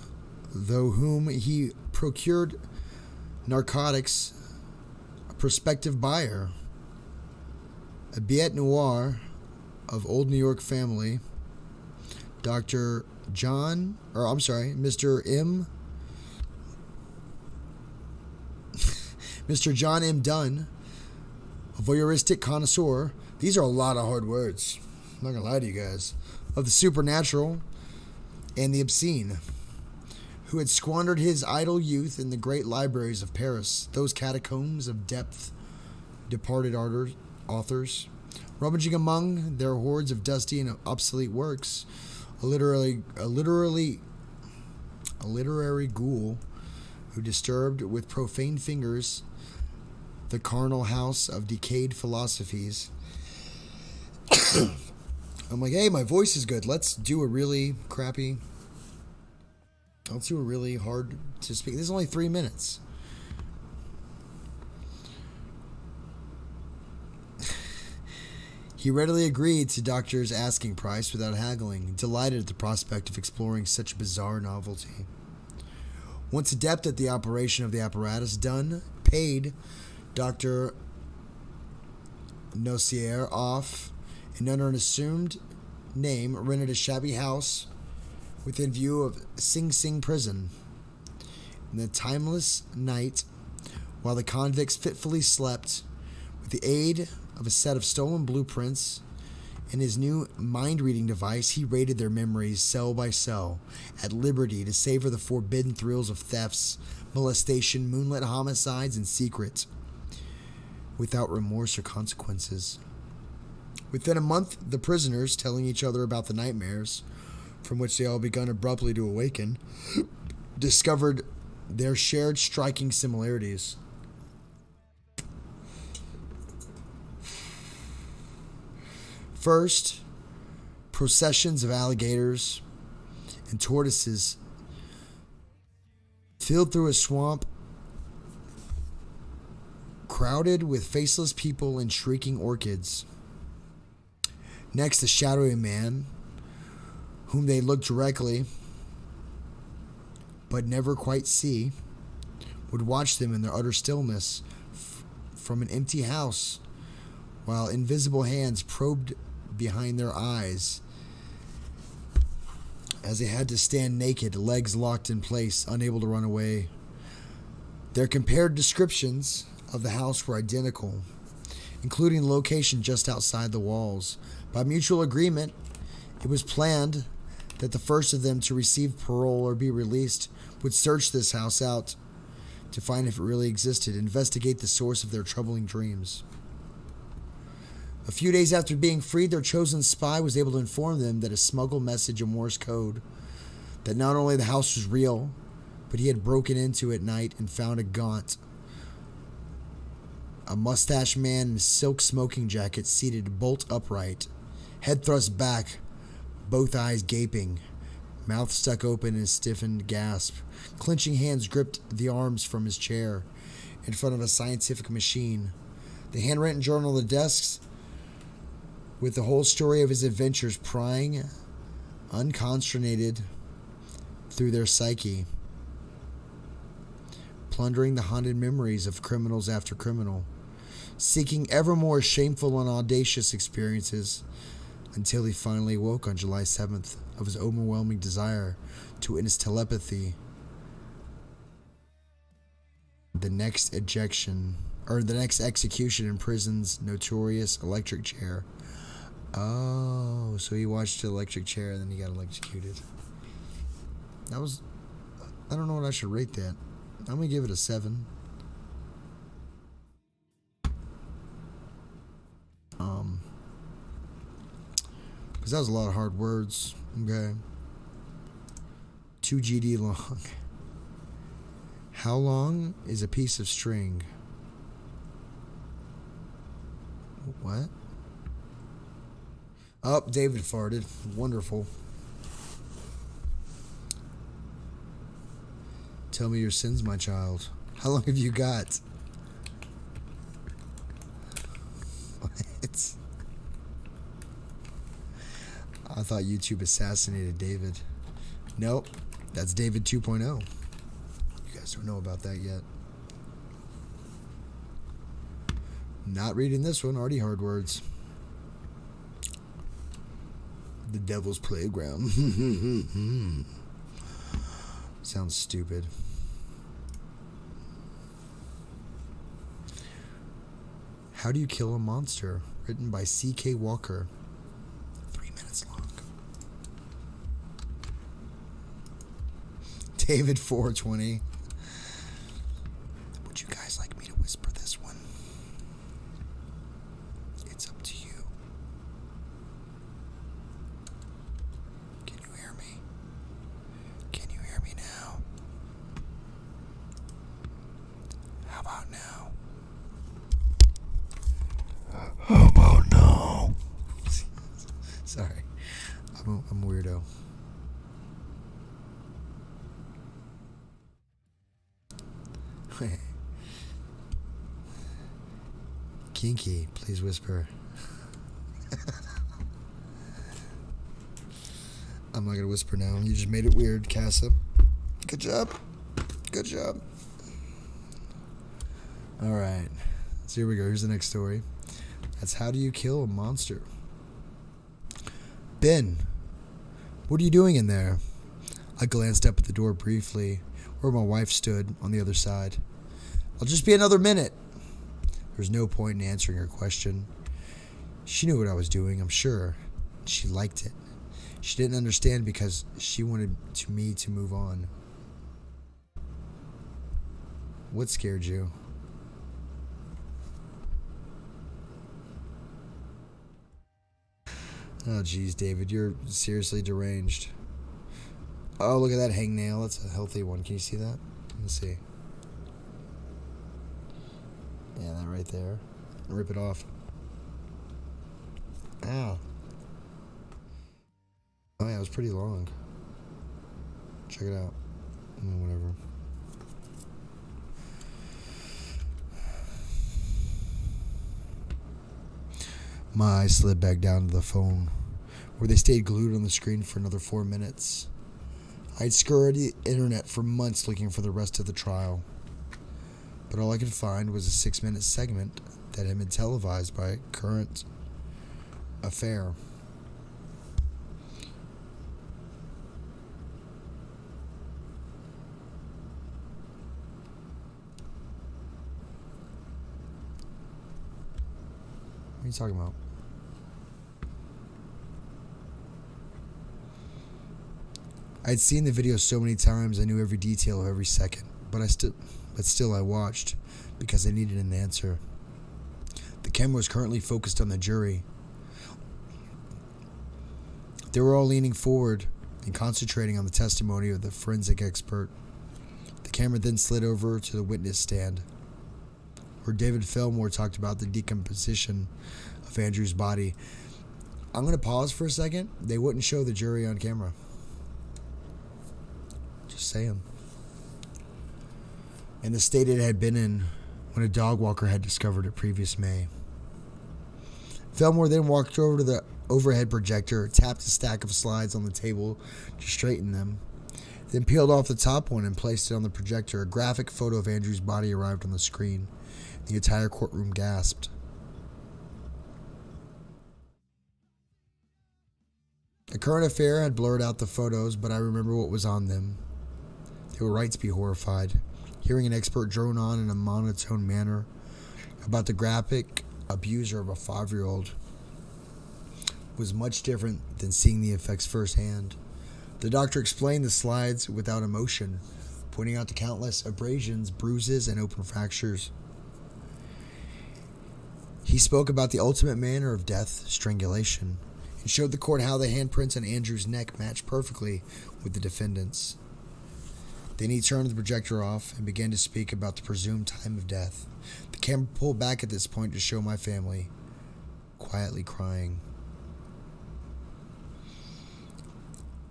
though whom he procured narcotics a prospective buyer, a Bête Noire of old New York family, Mr. John M. Dunn, a voyeuristic connoisseur. These are a lot of hard words. I'm not going to lie to you guys. Of the supernatural and the obscene, who had squandered his idle youth in the great libraries of Paris, those catacombs of depth, departed authors, rummaging among their hordes of dusty and obsolete works, a literary ghoul who disturbed with profane fingers the carnal house of decayed philosophies. I'm like, hey, my voice is good. Let's do a really hard to speak. This is only 3 minutes. He readily agreed to Doctor's asking price without haggling, delighted at the prospect of exploring such a bizarre novelty. Once adept at the operation of the apparatus, Dunn paid Dr. Nossier off and under an assumed name rented a shabby house within view of Sing Sing prison. In the timeless night, while the convicts fitfully slept, with the aid of a set of stolen blueprints and his new mind-reading device, he rated their memories cell by cell, at liberty to savor the forbidden thrills of thefts, molestation, moonlit homicides, and secret, without remorse or consequences. Within a month, the prisoners, telling each other about the nightmares, from which they all begun abruptly to awaken, discovered their shared striking similarities. First, processions of alligators and tortoises filled through a swamp crowded with faceless people and shrieking orchids. Next, the shadowy man, whom they looked directly but never quite see, would watch them in their utter stillness from an empty house, while invisible hands probed behind their eyes as they had to stand naked, legs locked in place, unable to run away. Their compared descriptions of the house were identical, including the location just outside the walls. By mutual agreement, it was planned that the first of them to receive parole or be released would search this house out to find if it really existed, investigate the source of their troubling dreams. A few days after being freed, their chosen spy was able to inform them that a smuggled message in Morse code that not only the house was real, but he had broken into at night and found a mustached man in a silk smoking jacket seated bolt upright, head thrust back, both eyes gaping, mouth stuck open in a stiffened gasp. Clenching hands gripped the arms from his chair in front of a scientific machine. The handwritten journal on the desks, with the whole story of his adventures prying, unconsternated, through their psyche, plundering the haunted memories of criminals after criminal, seeking ever more shameful and audacious experiences, until he finally woke on July 7th of his overwhelming desire to witness telepathy. The next execution in prison's notorious electric chair. Oh, so he watched the electric chair and then he got electrocuted. I don't know what I should rate that. I'm going to give it a 7. Because that was a lot of hard words. Okay. 2 GD long. How long is a piece of string? What? Oh, David farted. Wonderful. Tell me your sins, my child. How long have you got? What? I thought YouTube assassinated David. Nope. That's David 2.0. You guys don't know about that yet. Not reading this one. Already hard words. The Devil's Playground. Sounds stupid. How Do You Kill a Monster? Written by C.K. Walker. 3 minutes long. David 420. Would you guys like me to whisper this one? It's up to you. Can you hear me? Can you hear me now? How about now? How about now? Sorry. I'm a weirdo. Kinky, please whisper. I'm not gonna whisper now. You just made it weird, Casa. Good job. Good job. Alright. So here we go. Here's the next story. That's how do you kill a monster? Ben, what are you doing in there? I glanced up at the door briefly, where my wife stood on the other side. I'll just be another minute. There was no point in answering her question. She knew what I was doing, I'm sure. She liked it. She didn't understand because she wanted me to move on. What scared you? Oh, geez, David, you're seriously deranged. Oh, look at that hangnail. That's a healthy one. Can you see that? Let me see. Yeah, that right there. Rip it off. Ow. Oh, yeah, it was pretty long. Check it out. Whatever. My eyes slid back down to the phone, where they stayed glued on the screen for another 4 minutes. I'd scoured the internet for months looking for the rest of the trial, but all I could find was a 6-minute segment that had been televised by Current Affair. What are you talking about? I'd seen the video so many times I knew every detail of every second, but still I watched because I needed an answer. The camera was currently focused on the jury. They were all leaning forward and concentrating on the testimony of the forensic expert. The camera then slid over to the witness stand, where David Fillmore talked about the decomposition of Andrew's body. I'm going to pause for a second. They wouldn't show the jury on camera. Just saying. And the state it had been in when a dog walker had discovered it previous May. Fillmore then walked over to the overhead projector, tapped a stack of slides on the table to straighten them, then peeled off the top one and placed it on the projector. A graphic photo of Andrew's body arrived on the screen. The entire courtroom gasped. The Current Affair had blurred out the photos, but I remember what was on them. They were right to be horrified. Hearing an expert drone on in a monotone manner about the graphic abuser of a 5-year-old was much different than seeing the effects firsthand. The doctor explained the slides without emotion, pointing out the countless abrasions, bruises, and open fractures. He spoke about the ultimate manner of death, strangulation, and showed the court how the handprints on Andrew's neck matched perfectly with the defendant's. Then he turned the projector off and began to speak about the presumed time of death. The camera pulled back at this point to show my family quietly crying.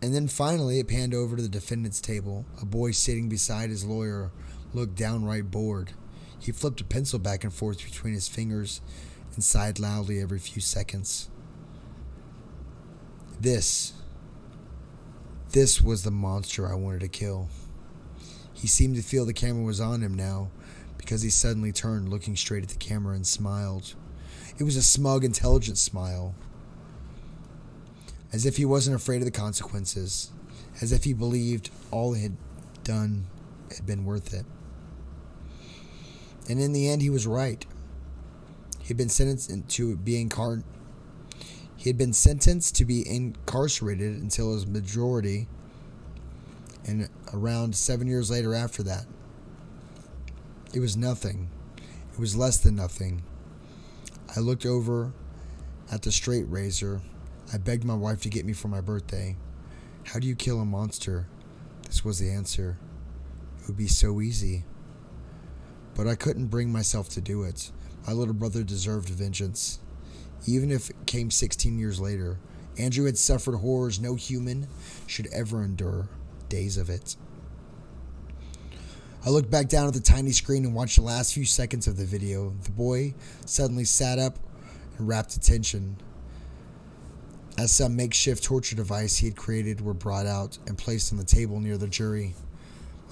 And then finally it panned over to the defendant's table. A boy sitting beside his lawyer looked downright bored. He flipped a pencil back and forth between his fingers and sighed loudly every few seconds. This was the monster I wanted to kill. He seemed to feel the camera was on him now, because he suddenly turned, looking straight at the camera, and smiled. It was a smug, intelligent smile, as if he wasn't afraid of the consequences, as if he believed all he had done had been worth it. And in the end, he was right. He had been sentenced to be incarcerated until his majority, and around 7 years later after that. It was nothing. It was less than nothing. I looked over at the straight razor. I begged my wife to get me for my birthday. How do you kill a monster? This was the answer. It would be so easy. But I couldn't bring myself to do it. My little brother deserved vengeance. Even if it came 16 years later, Andrew had suffered horrors no human should ever endure. Days of it. I looked back down at the tiny screen and watched the last few seconds of the video. The boy suddenly sat up and rapt attention. as some makeshift torture device he had created were brought out and placed on the table near the jury.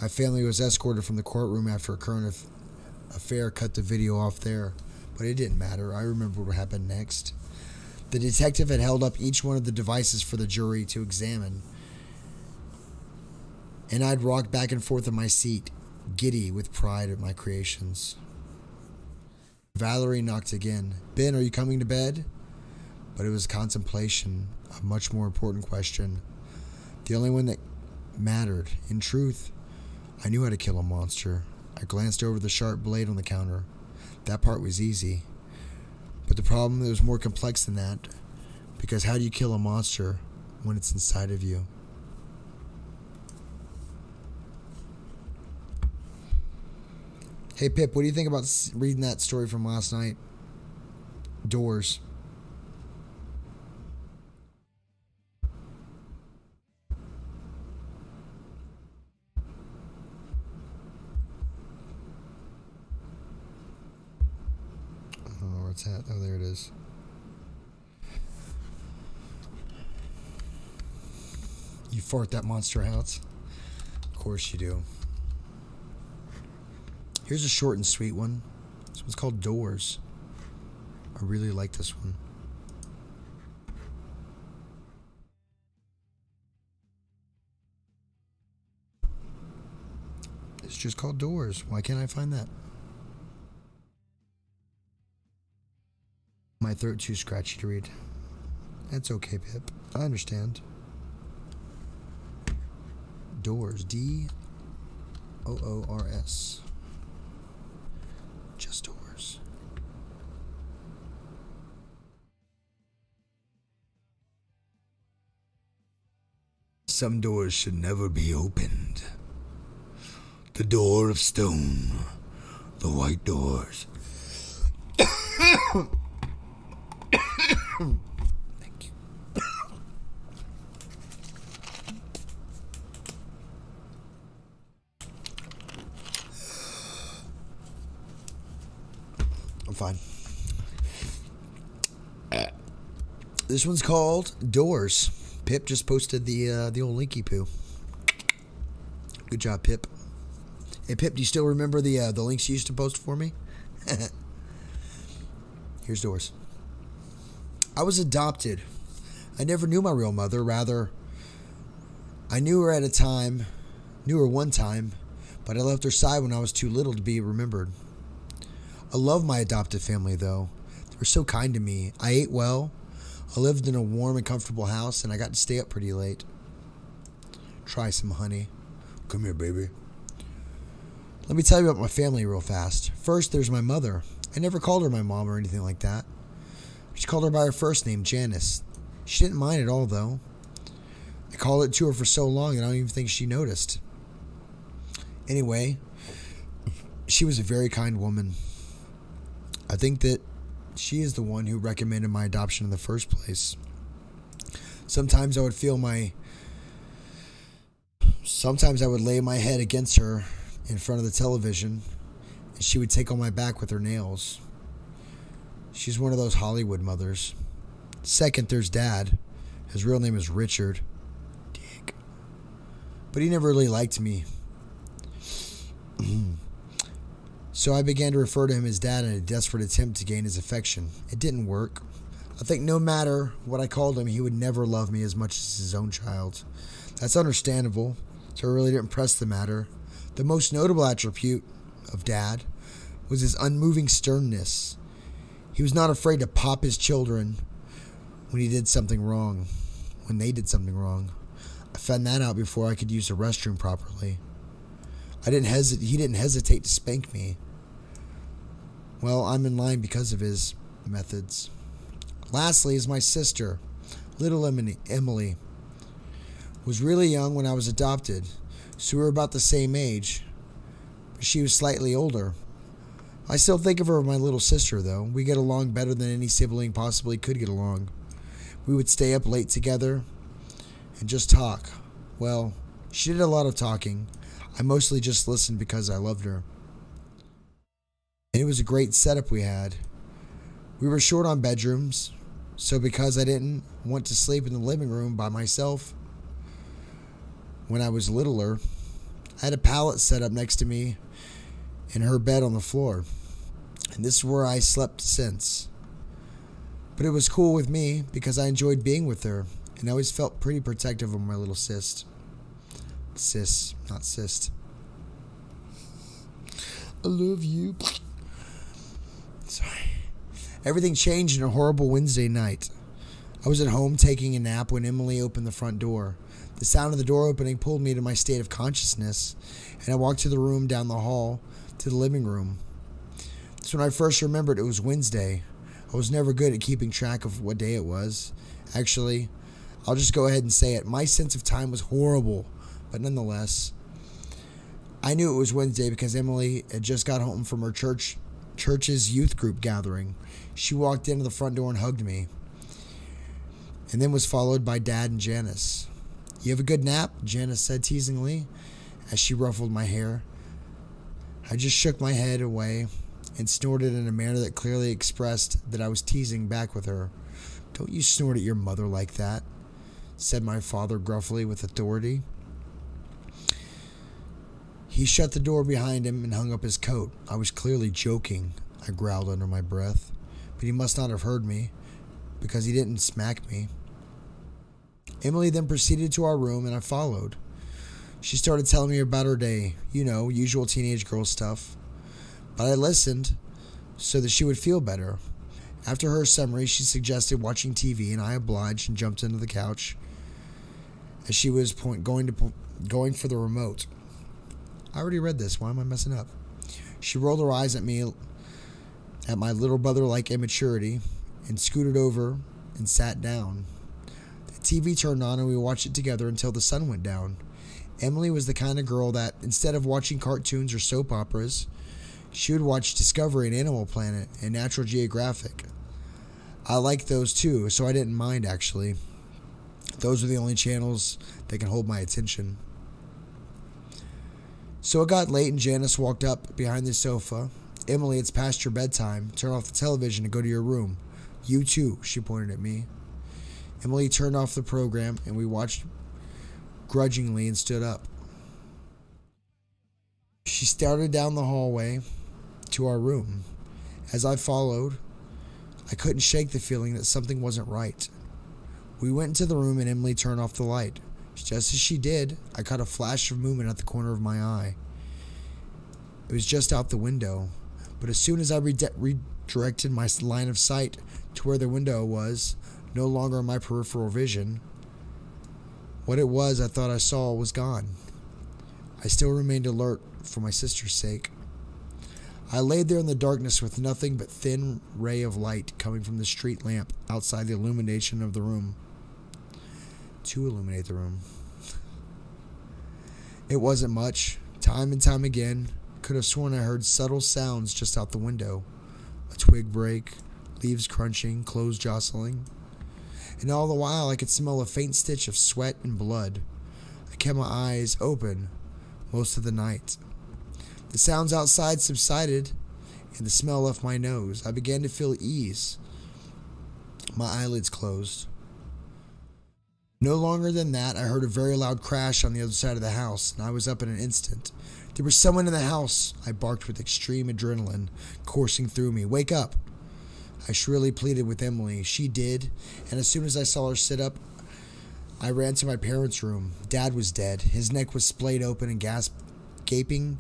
My family was escorted from the courtroom after a current affair cut the video off there, but it didn't matter. I remember what happened next. The detective had held up each one of the devices for the jury to examine, and I'd rocked back and forth in my seat, giddy with pride at my creations. Valerie knocked again. Ben, are you coming to bed? But it was contemplation, a much more important question. The only one that mattered. In truth, I knew how to kill a monster. I glanced over the sharp blade on the counter. That part was easy. But the problem was more complex than that. Because how do you kill a monster when it's inside of you? Hey, Pip, what do you think about reading that story from last night? Doors. Oh, what's that? Oh, there it is. You fart that monster out? Of course you do. Here's a short and sweet one. This one's called Doors. I really like this one. It's just called Doors. Why can't I find that? My throat too scratchy to read. That's okay, Pip. I understand. Doors. D-O-O-R-S. Just doors. Some doors should never be opened. The door of stone. The white doors. Thank you. I'm fine. This one's called Doors. Pip just posted the old linky poo. Good job, Pip. Hey, Pip, do you still remember the links you used to post for me? Here's Doors. I was adopted. I never knew my real mother. Rather, I knew her one time, but I left her side when I was too little to be remembered. I love my adopted family, though. They were so kind to me. I ate well. I lived in a warm and comfortable house, and I got to stay up pretty late. Try some honey. Come here, baby. Let me tell you about my family real fast. First, there's my mother. I never called her my mom or anything like that. I just called her by her first name, Janice. She didn't mind at all, though. I called it to her for so long that I don't even think she noticed. Anyway, she was a very kind woman. I think that she is the one who recommended my adoption in the first place. Sometimes I would lay my head against her in front of the television, and she would take on my back with her nails. She's one of those Hollywood mothers. Second, there's Dad. His real name is Richard. Dick. But he never really liked me. So I began to refer to him as Dad in a desperate attempt to gain his affection. It didn't work. I think no matter what I called him, he would never love me as much as his own child. That's understandable, so I really didn't press the matter. The most notable attribute of Dad was his unmoving sternness. He was not afraid to pop his children when they did something wrong. I found that out before I could use the restroom properly. He didn't hesitate to spank me. Well, I'm in line because of his methods. Lastly is my sister, little Emily. Was really young when I was adopted, so we were about the same age, but she was slightly older. I still think of her as my little sister, though. We get along better than any sibling possibly could get along. We would stay up late together and just talk. Well, she did a lot of talking. I mostly just listened because I loved her. And it was a great setup we had. We were short on bedrooms, So because I didn't want to sleep in the living room by myself when I was littler, I had a pallet set up next to me and her bed on the floor. And this is where I slept since. But it was cool with me because I enjoyed being with her, and I always felt pretty protective of my little sis. Sis, not cyst. I love you. Sorry. Everything changed in a horrible Wednesday night. I was at home taking a nap when Emily opened the front door. The sound of the door opening pulled me to my state of consciousness, and I walked to the room down the hall to the living room. That's when I first remembered it was Wednesday. I was never good at keeping track of what day it was. Actually, I'll just go ahead and say it. My sense of time was horrible, but nonetheless, I knew it was Wednesday because Emily had just got home from her church's youth group gathering. She walked into the front door and hugged me, and then was followed by Dad and Janice. "You have a good nap?" Janice said teasingly as she ruffled my hair. I just shook my head away and snorted in a manner that clearly expressed that I was teasing back with her. "Don't you snort at your mother like that," said my father gruffly with authority. He shut the door behind him and hung up his coat. "I was clearly joking," I growled under my breath, but he must not have heard me because he didn't smack me. Emily then proceeded to our room and I followed. She started telling me about her day, usual teenage girl stuff. But I listened so that she would feel better. After her summary, she suggested watching TV, and I obliged and jumped into the couch as she was going for the remote. I already read this. Why am I messing up? She rolled her eyes at me, at my little brother-like immaturity, and scooted over and sat down. The TV turned on, and we watched it together until the sun went down. Emily was the kind of girl that, instead of watching cartoons or soap operas, she would watch Discovery and Animal Planet and Natural Geographic. I liked those too, so I didn't mind actually. Those are the only channels that can hold my attention. So it got late and Janice walked up behind the sofa. "Emily, it's past your bedtime. Turn off the television and go to your room." "You too," she pointed at me. Emily turned off the program and we watched grudgingly and stood up. She started down the hallway to our room. As I followed, I couldn't shake the feeling that something wasn't right. We went into the room and Emily turned off the light. Just as she did, I caught a flash of movement at the corner of my eye. It was just out the window, but as soon as I redirected my line of sight to where the window was, no longer in my peripheral vision, what it was I thought I saw was gone. I still remained alert for my sister's sake. I laid there in the darkness with nothing but thin ray of light coming from the street lamp outside the illumination of the room. To illuminate the room. It wasn't much. Time and time again, could have sworn I heard subtle sounds just out the window. A twig break, leaves crunching, clothes jostling. And all the while I could smell a faint stench of sweat and blood. I kept my eyes open most of the night. The sounds outside subsided, and the smell left my nose. I began to feel ease. My eyelids closed. No longer than that, I heard a very loud crash on the other side of the house, and I was up in an instant. "There was someone in the house," I barked with extreme adrenaline coursing through me. "Wake up!" I shrilly pleaded with Emily. She did, and as soon as I saw her sit up, I ran to my parents' room. Dad was dead. His neck was splayed open and gaping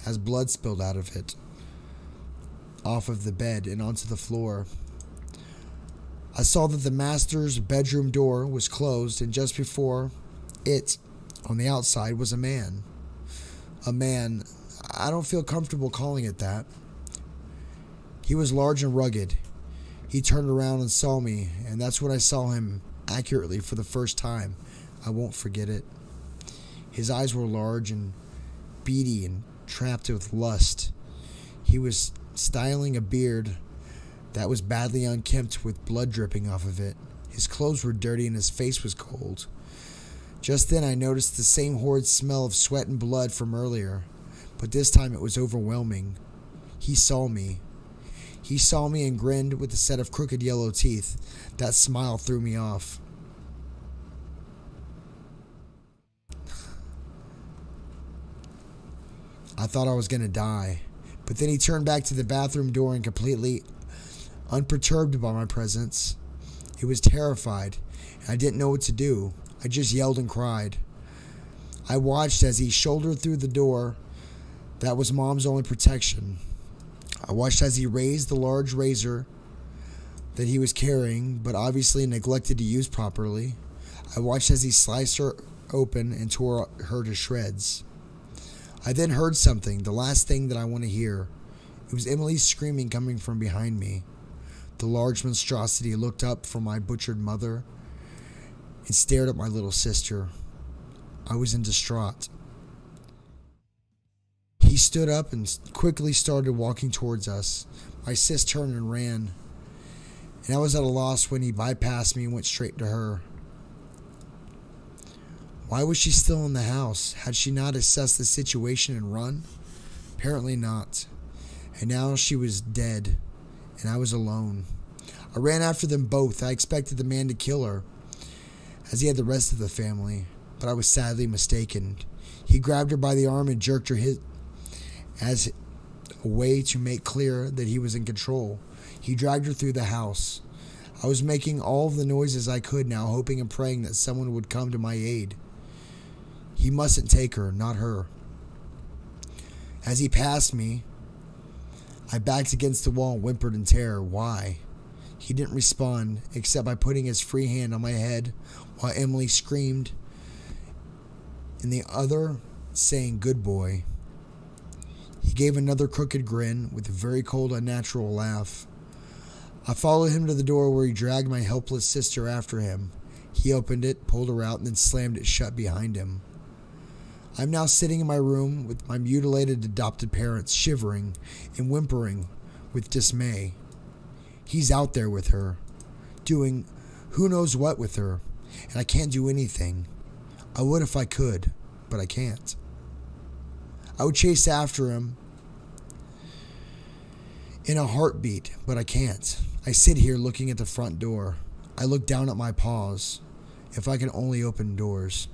as blood spilled out of it, off of the bed and onto the floor. I saw that the master's bedroom door was closed, and just before it, on the outside, was a man. A man, I don't feel comfortable calling it that. He was large and rugged. He turned around and saw me, and that's when I saw him accurately for the first time. I won't forget it. His eyes were large and beady and trapped with lust. He was styling a beard that was badly unkempt with blood dripping off of it. His clothes were dirty and his face was cold. Just then I noticed the same horrid smell of sweat and blood from earlier, but this time it was overwhelming. He saw me. He saw me and grinned with a set of crooked yellow teeth. That smile threw me off. I thought I was going to die. But then he turned back to the bathroom door and completely unperturbed by my presence. He was terrified, and I didn't know what to do. I just yelled and cried. I watched as he shouldered through the door. That was Mom's only protection. I watched as he raised the large razor that he was carrying, but obviously neglected to use properly. I watched as he sliced her open and tore her to shreds. I then heard something, the last thing that I want to hear. It was Emily's screaming coming from behind me. The large monstrosity looked up from my butchered mother and stared at my little sister. I was in distraught. He stood up and quickly started walking towards us. My sis turned and ran, and I was at a loss when he bypassed me and went straight to her. Why was she still in the house? Had she not assessed the situation and run? Apparently not. And now she was dead, and I was alone. I ran after them both. I expected the man to kill her, as he had the rest of the family, but I was sadly mistaken. He grabbed her by the arm and jerked her as a way to make clear that he was in control. He dragged her through the house. I was making all of the noises I could now, hoping and praying that someone would come to my aid. He mustn't take her, not her. As he passed me, I backed against the wall and whimpered in terror. Why? He didn't respond, except by putting his free hand on my head while Emily screamed, and the other saying, "Good boy." He gave another crooked grin with a very cold, unnatural laugh. I followed him to the door where he dragged my helpless sister after him. He opened it, pulled her out, and then slammed it shut behind him. I'm now sitting in my room with my mutilated adopted parents, shivering and whimpering with dismay. He's out there with her, doing who knows what with her, and I can't do anything. I would if I could, but I can't. I would chase after him in a heartbeat, but I can't. I sit here looking at the front door. I look down at my paws. If I can only open doors.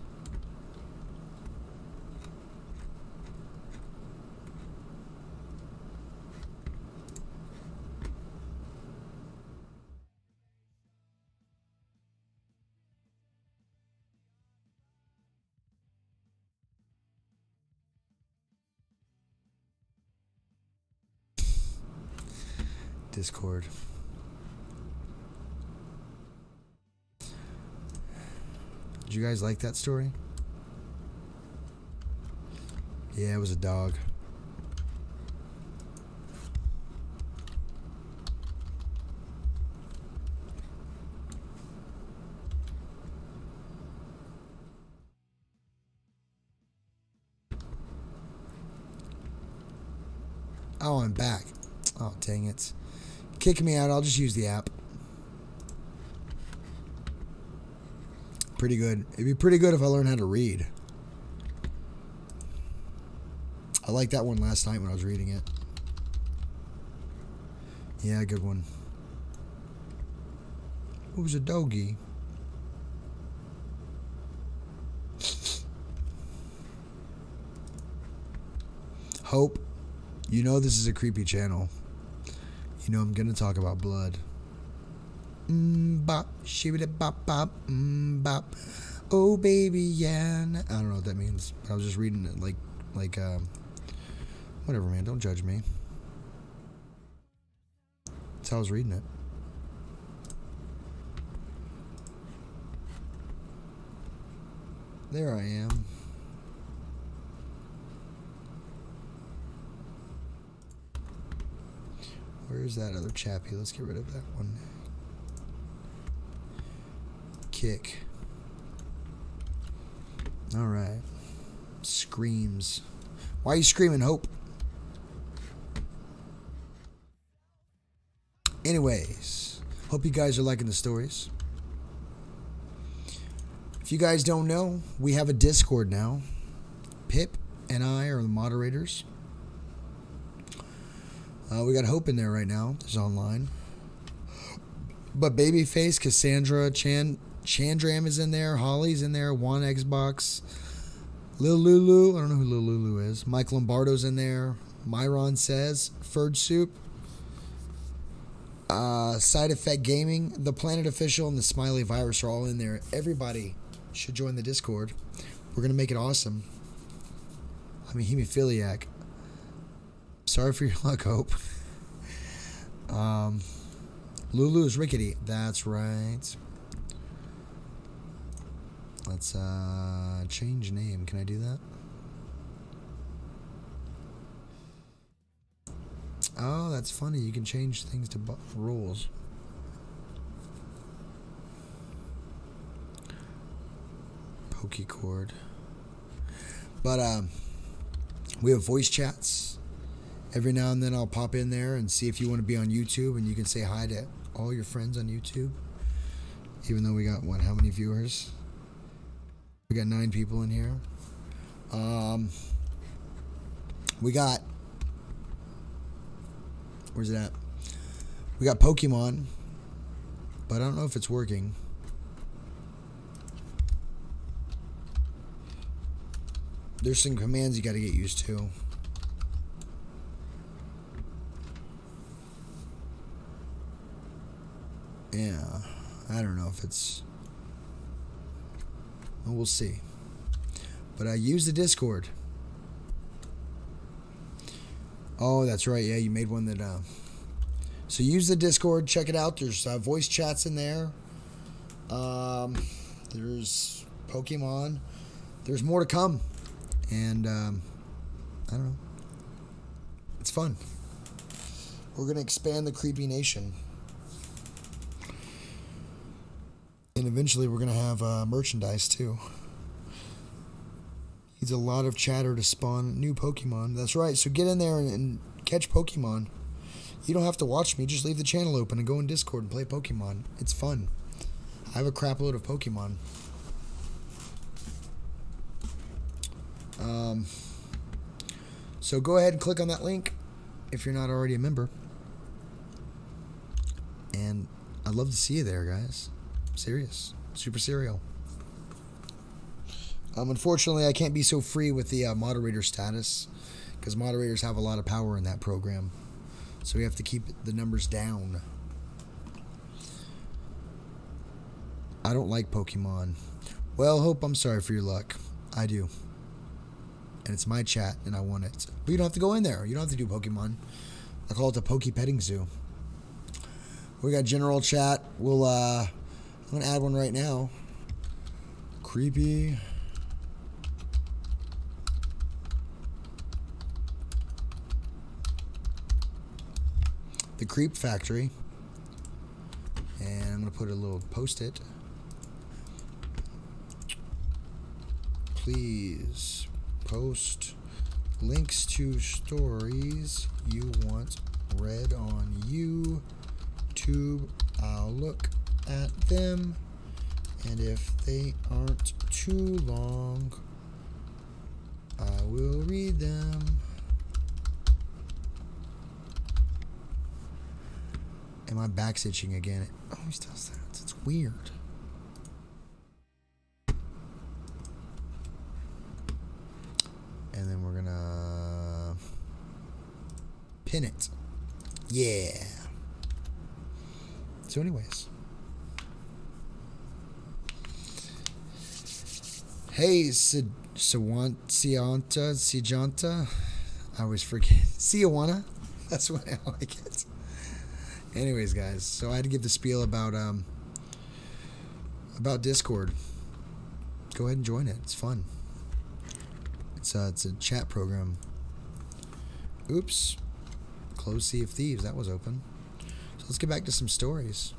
Discord. Did you guys like that story? Yeah, it was a dog. Oh, I'm back. Oh, dang it. Kick me out. I'll just use the app. Pretty good. It'd be pretty good if I learned how to read. I liked that one last night when I was reading it. Yeah, good one. Who's a doggy? Hope, you know this is a creepy channel. You know I'm gonna talk about blood. Bop, shibbity bop bop, bop. Oh baby, yeah. I don't know what that means. I was just reading it like whatever, man. Don't judge me. That's how I was reading it. There I am. Where's that other chappie? Let's get rid of that one. Kick. Alright. Screams. Why are you screaming, Hope? Anyways, hope you guys are liking the stories. If you guys don't know, we have a Discord now. Pip and I are the moderators. We got Hope in there right now. She's online. But Babyface, Cassandra, Chandram is in there. Holly's in there. One Xbox. Lil Lulu. I don't know who Lil Lulu is. Mike Lombardo's in there. Myron Says. Furge Soup. Side Effect Gaming. The Planet Official and the Smiley Virus are all in there. Everybody should join the Discord. We're going to make it awesome. I'm a hemophiliac. Sorry for your luck, Hope. Lulu is rickety. That's right. Let's change name. Can I do that? Oh, that's funny. You can change things to rules. Pokecord. But we have voice chats. Every now and then I'll pop in there and see if you want to be on YouTube, and you can say hi to all your friends on YouTube. Even though we got, what, how many viewers? We got 9 people in here. We got, where's it at? We got Pokemon, but I don't know if it's working. There's some commands you got to get used to. Yeah, I don't know if it's... Well, we'll see. But I use the Discord. Oh, that's right. Yeah, you made one that... So use the Discord. Check it out. There's voice chats in there. There's Pokemon. There's more to come. And, I don't know. It's fun. We're going to expand the Creepy Nation. And eventually we're going to have merchandise too. Needs a lot of chatter to spawn new Pokemon. That's right. So get in there and catch Pokemon. You don't have to watch me. Just leave the channel open and go in Discord and play Pokemon. It's fun. I have a crap load of Pokemon. So go ahead and click on that link if you're not already a member. And I'd love to see you there, guys. Serious. Super serial. Unfortunately, I can't be so free with the moderator status because moderators have a lot of power in that program. So we have to keep the numbers down. I don't like Pokemon. Well, Hope, I'm sorry for your luck. I do. And it's my chat, and I want it. But you don't have to go in there. You don't have to do Pokemon. I call it the Poke Petting Zoo. We got general chat. We'll, I'm going to add one right now. Creepy. The Creep Factory. And I'm going to put a little post-it. Please post links to stories you want read on YouTube. I'll look at them, and if they aren't too long, I will read them. And my back's itching again. It always does that. It's weird. And then we're gonna pin it. Yeah. So anyways. Hey, Sijanta. I always forget. Siawana. That's what I like it. Anyways, guys, so I had to give the spiel about Discord. Go ahead and join it. It's fun. It's a chat program. Oops. Close Sea of Thieves. That was open. So let's get back to some stories.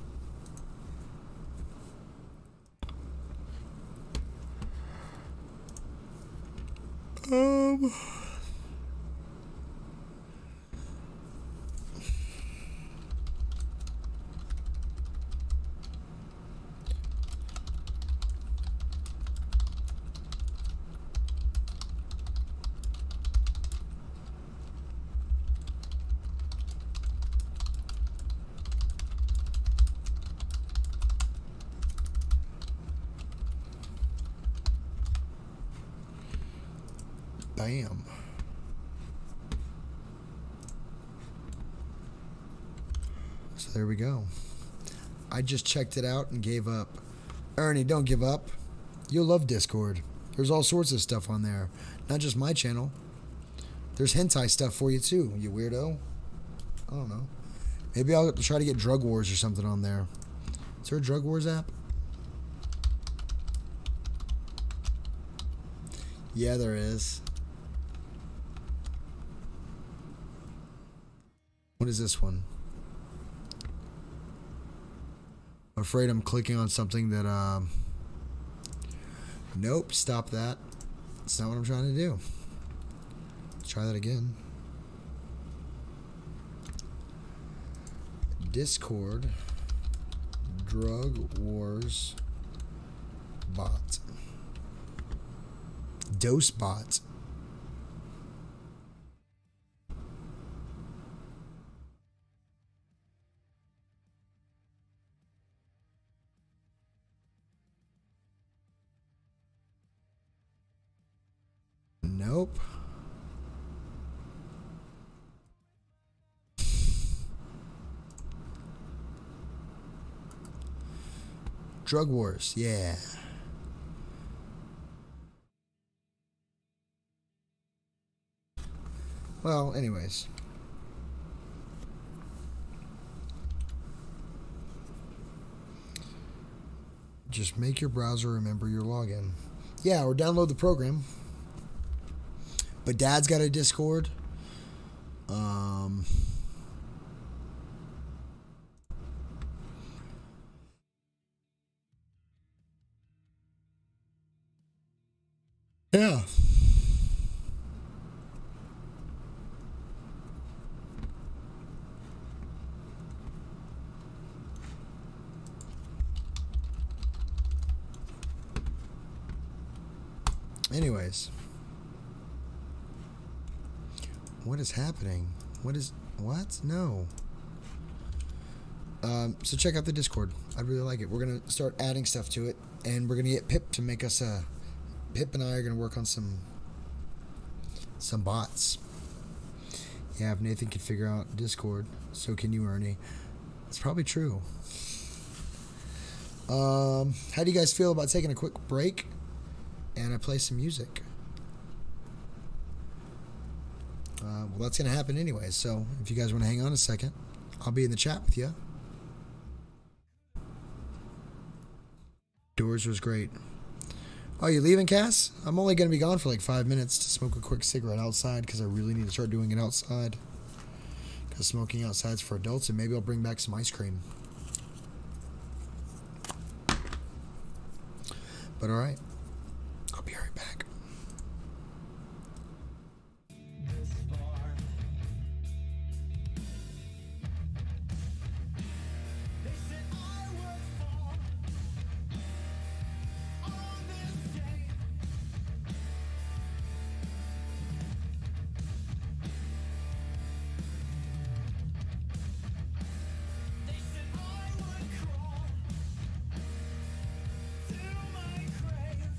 Bam. So there we go. I just checked it out and gave up. Ernie, don't give up. You'll love Discord. There's all sorts of stuff on there. Not just my channel. There's hentai stuff for you too, you weirdo. I don't know. Maybe I'll try to get Drug Wars or something on there. Is there a Drug Wars app? Yeah, there is. What is this one? I'm afraid I'm clicking on something that, nope, stop that. That's not what I'm trying to do. Let's try that again. Discord Drug Wars bot. Dose bot. Nope. Drug Wars, yeah. Well, anyways. Just make your browser remember your login. Yeah, or download the program. But Dad's got a Discord. Yeah. Anyways. What is happening? What? No. So check out the Discord. I really like it. We're going to start adding stuff to it. And we're going to get Pip to make us a... Pip and I are going to work on some bots. Yeah, if Nathan can figure out Discord, so can you, Ernie. It's probably true. How do you guys feel about taking a quick break? And I play some music. Well, that's going to happen anyway, so if you guys want to hang on a second, I'll be in the chat with you. Doors was great. Oh, you leaving, Cass? I'm only going to be gone for like 5 minutes to smoke a quick cigarette outside because I really need to start doing it outside. Because smoking outside's for adults, and maybe I'll bring back some ice cream. But alright. I'll be right back. To my grave.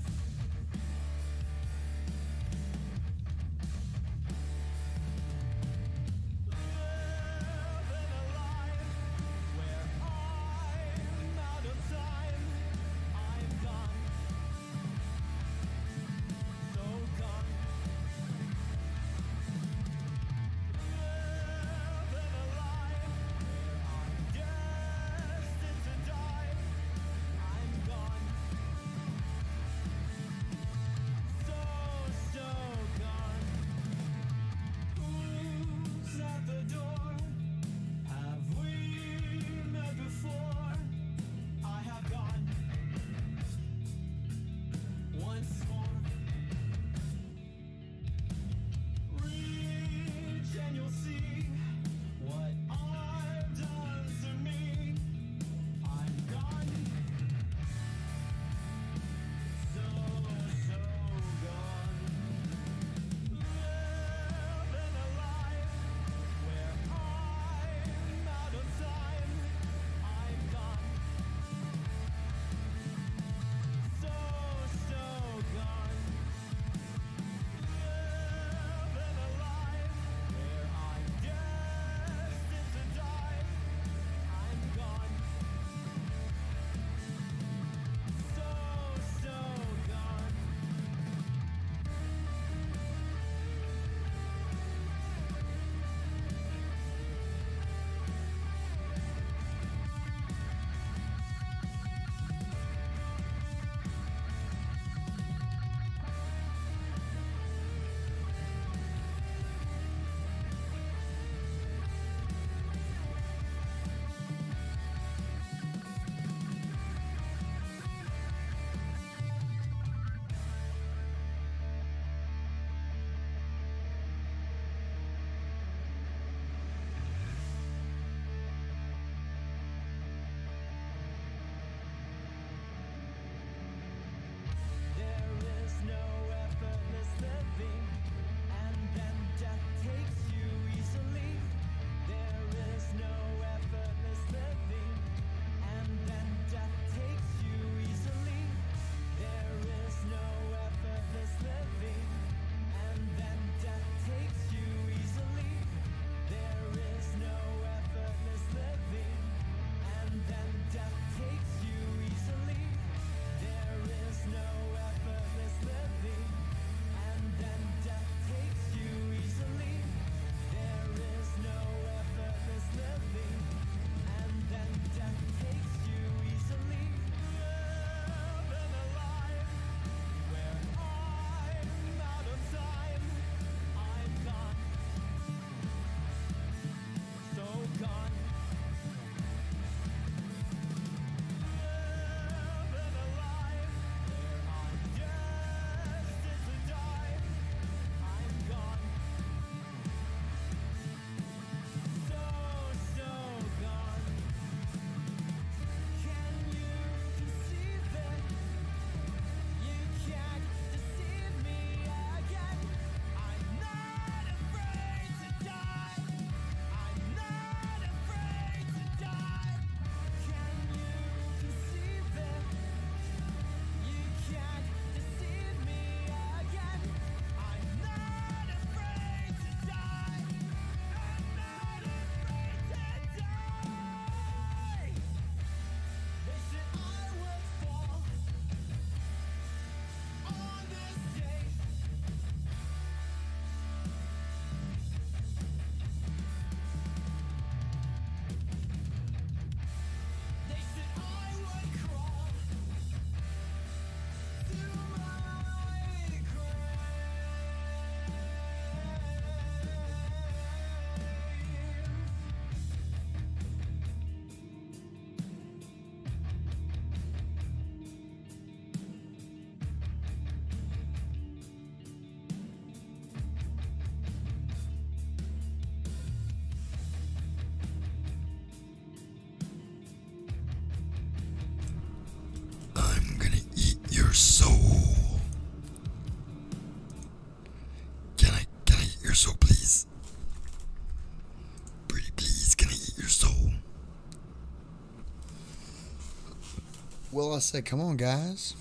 Well, I said, come on, guys.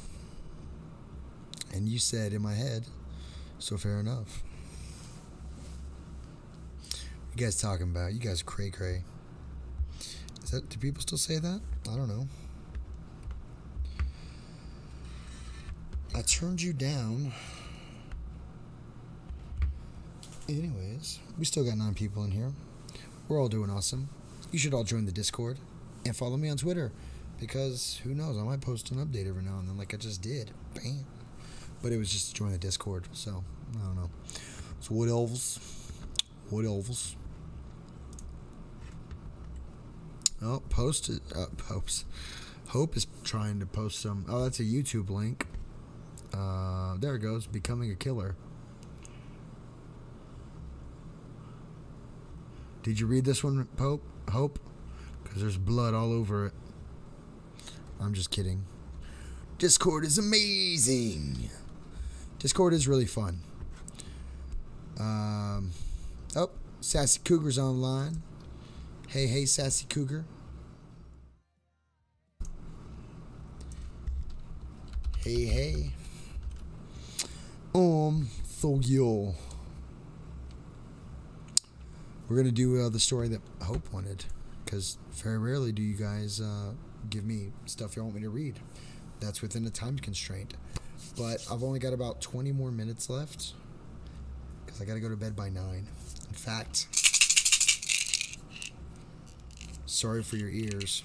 And you said in my head, so fair enough. You guys talking about? You guys cray cray. Do people still say that? I don't know. I turned you down. Anyways, we still got 9 people in here. We're all doing awesome. You should all join the Discord and follow me on Twitter, because who knows, I might post an update every now and then like I just did. Bam. But it was just to join the Discord, so I don't know. So what else? What else? Oh, post it. Post. Hope is trying to post some. Oh, that's a YouTube link. There it goes. Becoming a killer. Did you read this one, Hope? Because there's blood all over it. I'm just kidding. Discord is amazing. Discord is really fun. Oh, Sassy Cougar's online. Hey, Sassy Cougar. Hey. So yo. We're going to do the story that Hope wanted, because very rarely do you guys give me stuff you want me to read. That's within a time constraint. But I've only got about 20 more minutes left, because I got to go to bed by 9. In fact, sorry for your ears.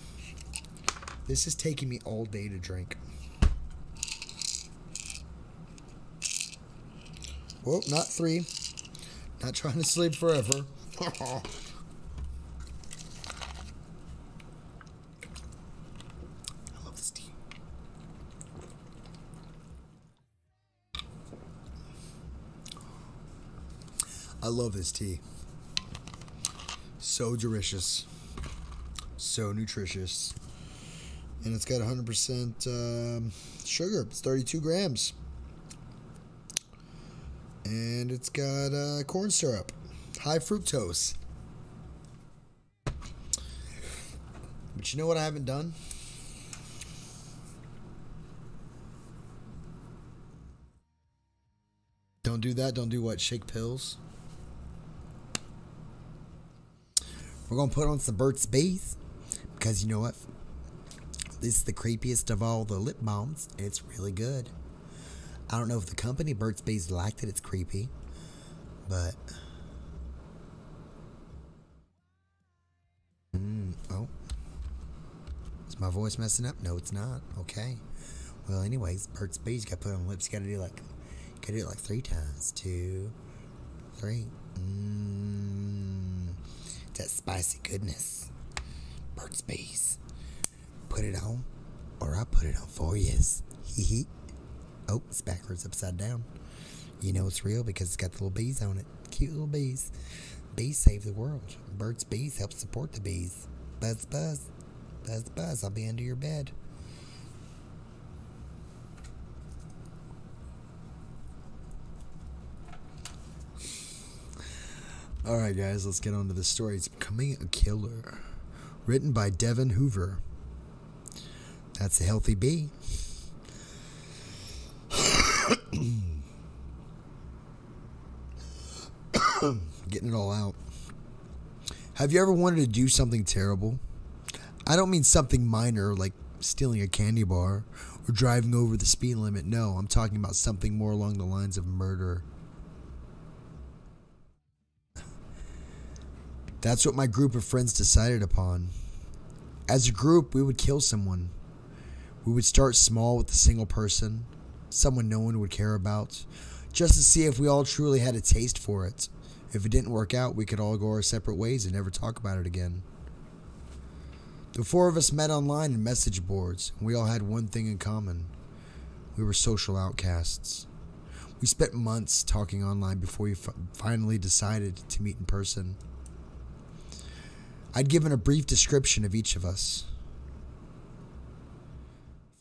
This is taking me all day to drink. Whoa, not 3. Not trying to sleep forever. I love this tea. I love this tea. So delicious. So nutritious. And it's got 100% sugar. It's 32 grams. And it's got corn syrup. High fructose. But you know what I haven't done? Don't do that. Don't do what? Shake pills? We're going to put on some Burt's Bees. Because you know what? This is the creepiest of all the lip balms. It's really good. I don't know if the company Burt's Bees liked it. It's creepy. But... oh. Is my voice messing up? No, it's not. Okay. Well, anyways, Burt's Bees, you got to put on lips. You got to do it like 3 times. 2, 3. That spicy goodness. Burt's Bees. Put it on, or I put it on for you. Hee. Oh, it's backwards, upside down. You know it's real because it's got the little bees on it. Cute little bees. Bees save the world. Burt's Bees help support the bees. Buzz, buzz. Buzz, buzz. I'll be under your bed. Alright, guys, let's get on to the story. It's Becoming a Killer. Written by Devin Hoover. That's a healthy bee. Getting it all out. Have you ever wanted to do something terrible? I don't mean something minor like stealing a candy bar or driving over the speed limit. No, I'm talking about something more along the lines of murder. That's what my group of friends decided upon. As a group, we would kill someone. We would start small with a single person, someone no one would care about, just to see if we all truly had a taste for it. If it didn't work out, we could all go our separate ways and never talk about it again. The 4 of us met online in message boards, and we all had one thing in common. We were social outcasts. We spent months talking online before we finally decided to meet in person. I'd given a brief description of each of us.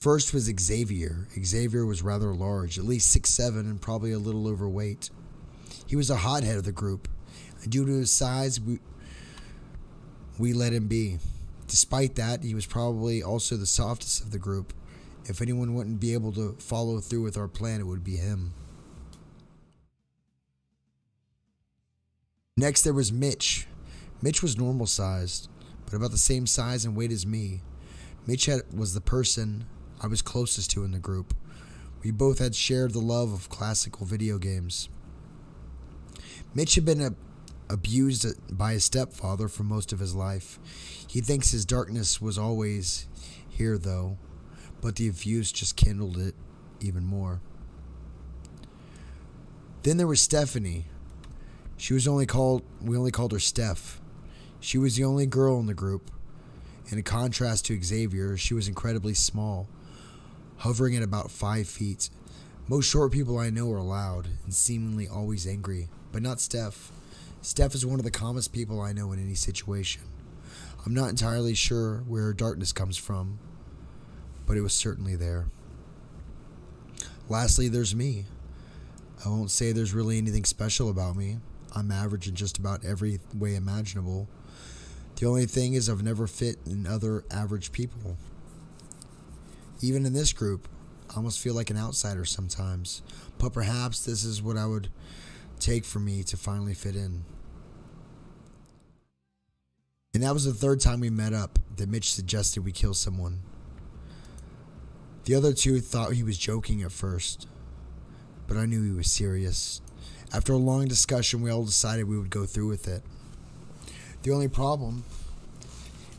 First was Xavier. Xavier was rather large, at least 6'7", and probably a little overweight. He was a hothead of the group, and due to his size, we let him be. Despite that, he was probably also the softest of the group. If anyone wouldn't be able to follow through with our plan, it would be him. Next, there was Mitch. Mitch was normal sized, but about the same size and weight as me. Mitch was the person I was closest to in the group. We both had shared the love of classical video games. Mitch had been abused by his stepfather for most of his life. He thinks his darkness was always here, though, but the abuse just kindled it even more. Then there was Stephanie. We only called her Steph. She was the only girl in the group. In contrast to Xavier, she was incredibly small, hovering at about 5 feet. Most short people I know are loud and seemingly always angry, but not Steph. Steph is one of the calmest people I know in any situation. I'm not entirely sure where her darkness comes from, but it was certainly there. Lastly, there's me. I won't say there's really anything special about me. I'm average in just about every way imaginable. The only thing is I've never fit in other average people. Even in this group, I almost feel like an outsider sometimes, but perhaps this is what I would take for me to finally fit in. And that was the third time we met up that Mitch suggested we kill someone. The other two thought he was joking at first, but I knew he was serious. After a long discussion, we all decided we would go through with it. The only problem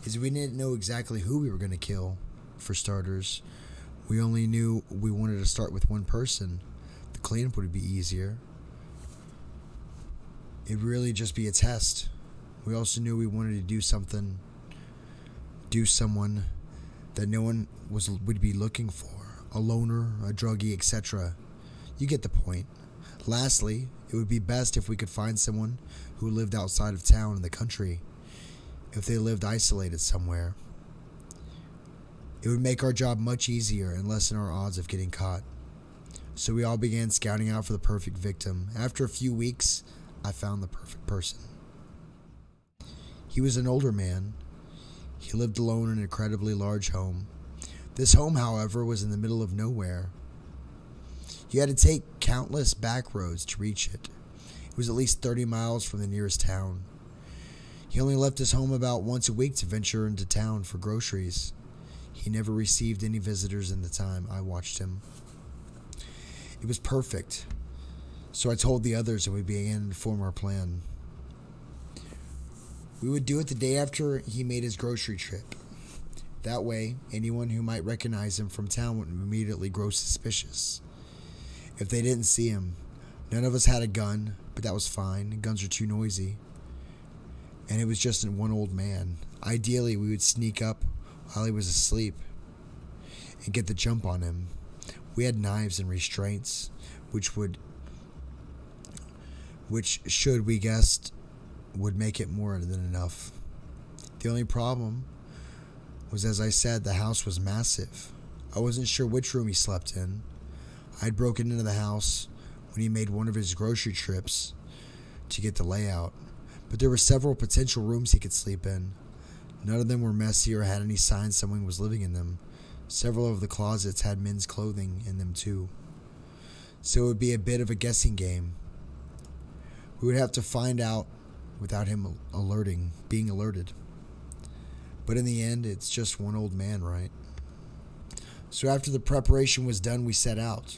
is we didn't know exactly who we were going to kill, for starters. We only knew we wanted to start with one person. The cleanup would be easier. It'd really just be a test. We also knew we wanted to do someone that no one would be looking for. A loner, a druggie, etc. You get the point. Lastly, it would be best if we could find someone who lived outside of town in the country. If they lived isolated somewhere. It would make our job much easier and lessen our odds of getting caught. So we all began scouting out for the perfect victim. After a few weeks, I found the perfect person. He was an older man. He lived alone in an incredibly large home. This home, however, was in the middle of nowhere. You had to take countless back roads to reach it. It was at least 30 miles from the nearest town. He only left his home about once a week to venture into town for groceries. He never received any visitors in the time I watched him. It was perfect, so I told the others and we began to form our plan. We would do it the day after he made his grocery trip. That way, anyone who might recognize him from town would immediately grow suspicious. If they didn't see him, none of us had a gun, but that was fine. Guns are too noisy. And it was just one old man. Ideally, we would sneak up while he was asleep and get the jump on him. We had knives and restraints, which should we guessed would make it more than enough. The only problem was, as I said, the house was massive. I wasn't sure which room he slept in. I'd broken into the house when he made one of his grocery trips to get the layout, but there were several potential rooms he could sleep in. None of them were messy or had any signs someone was living in them. Several of the closets had men's clothing in them too. So it would be a bit of a guessing game. We would have to find out without him being alerted. But in the end, it's just one old man, right? So after the preparation was done, we set out.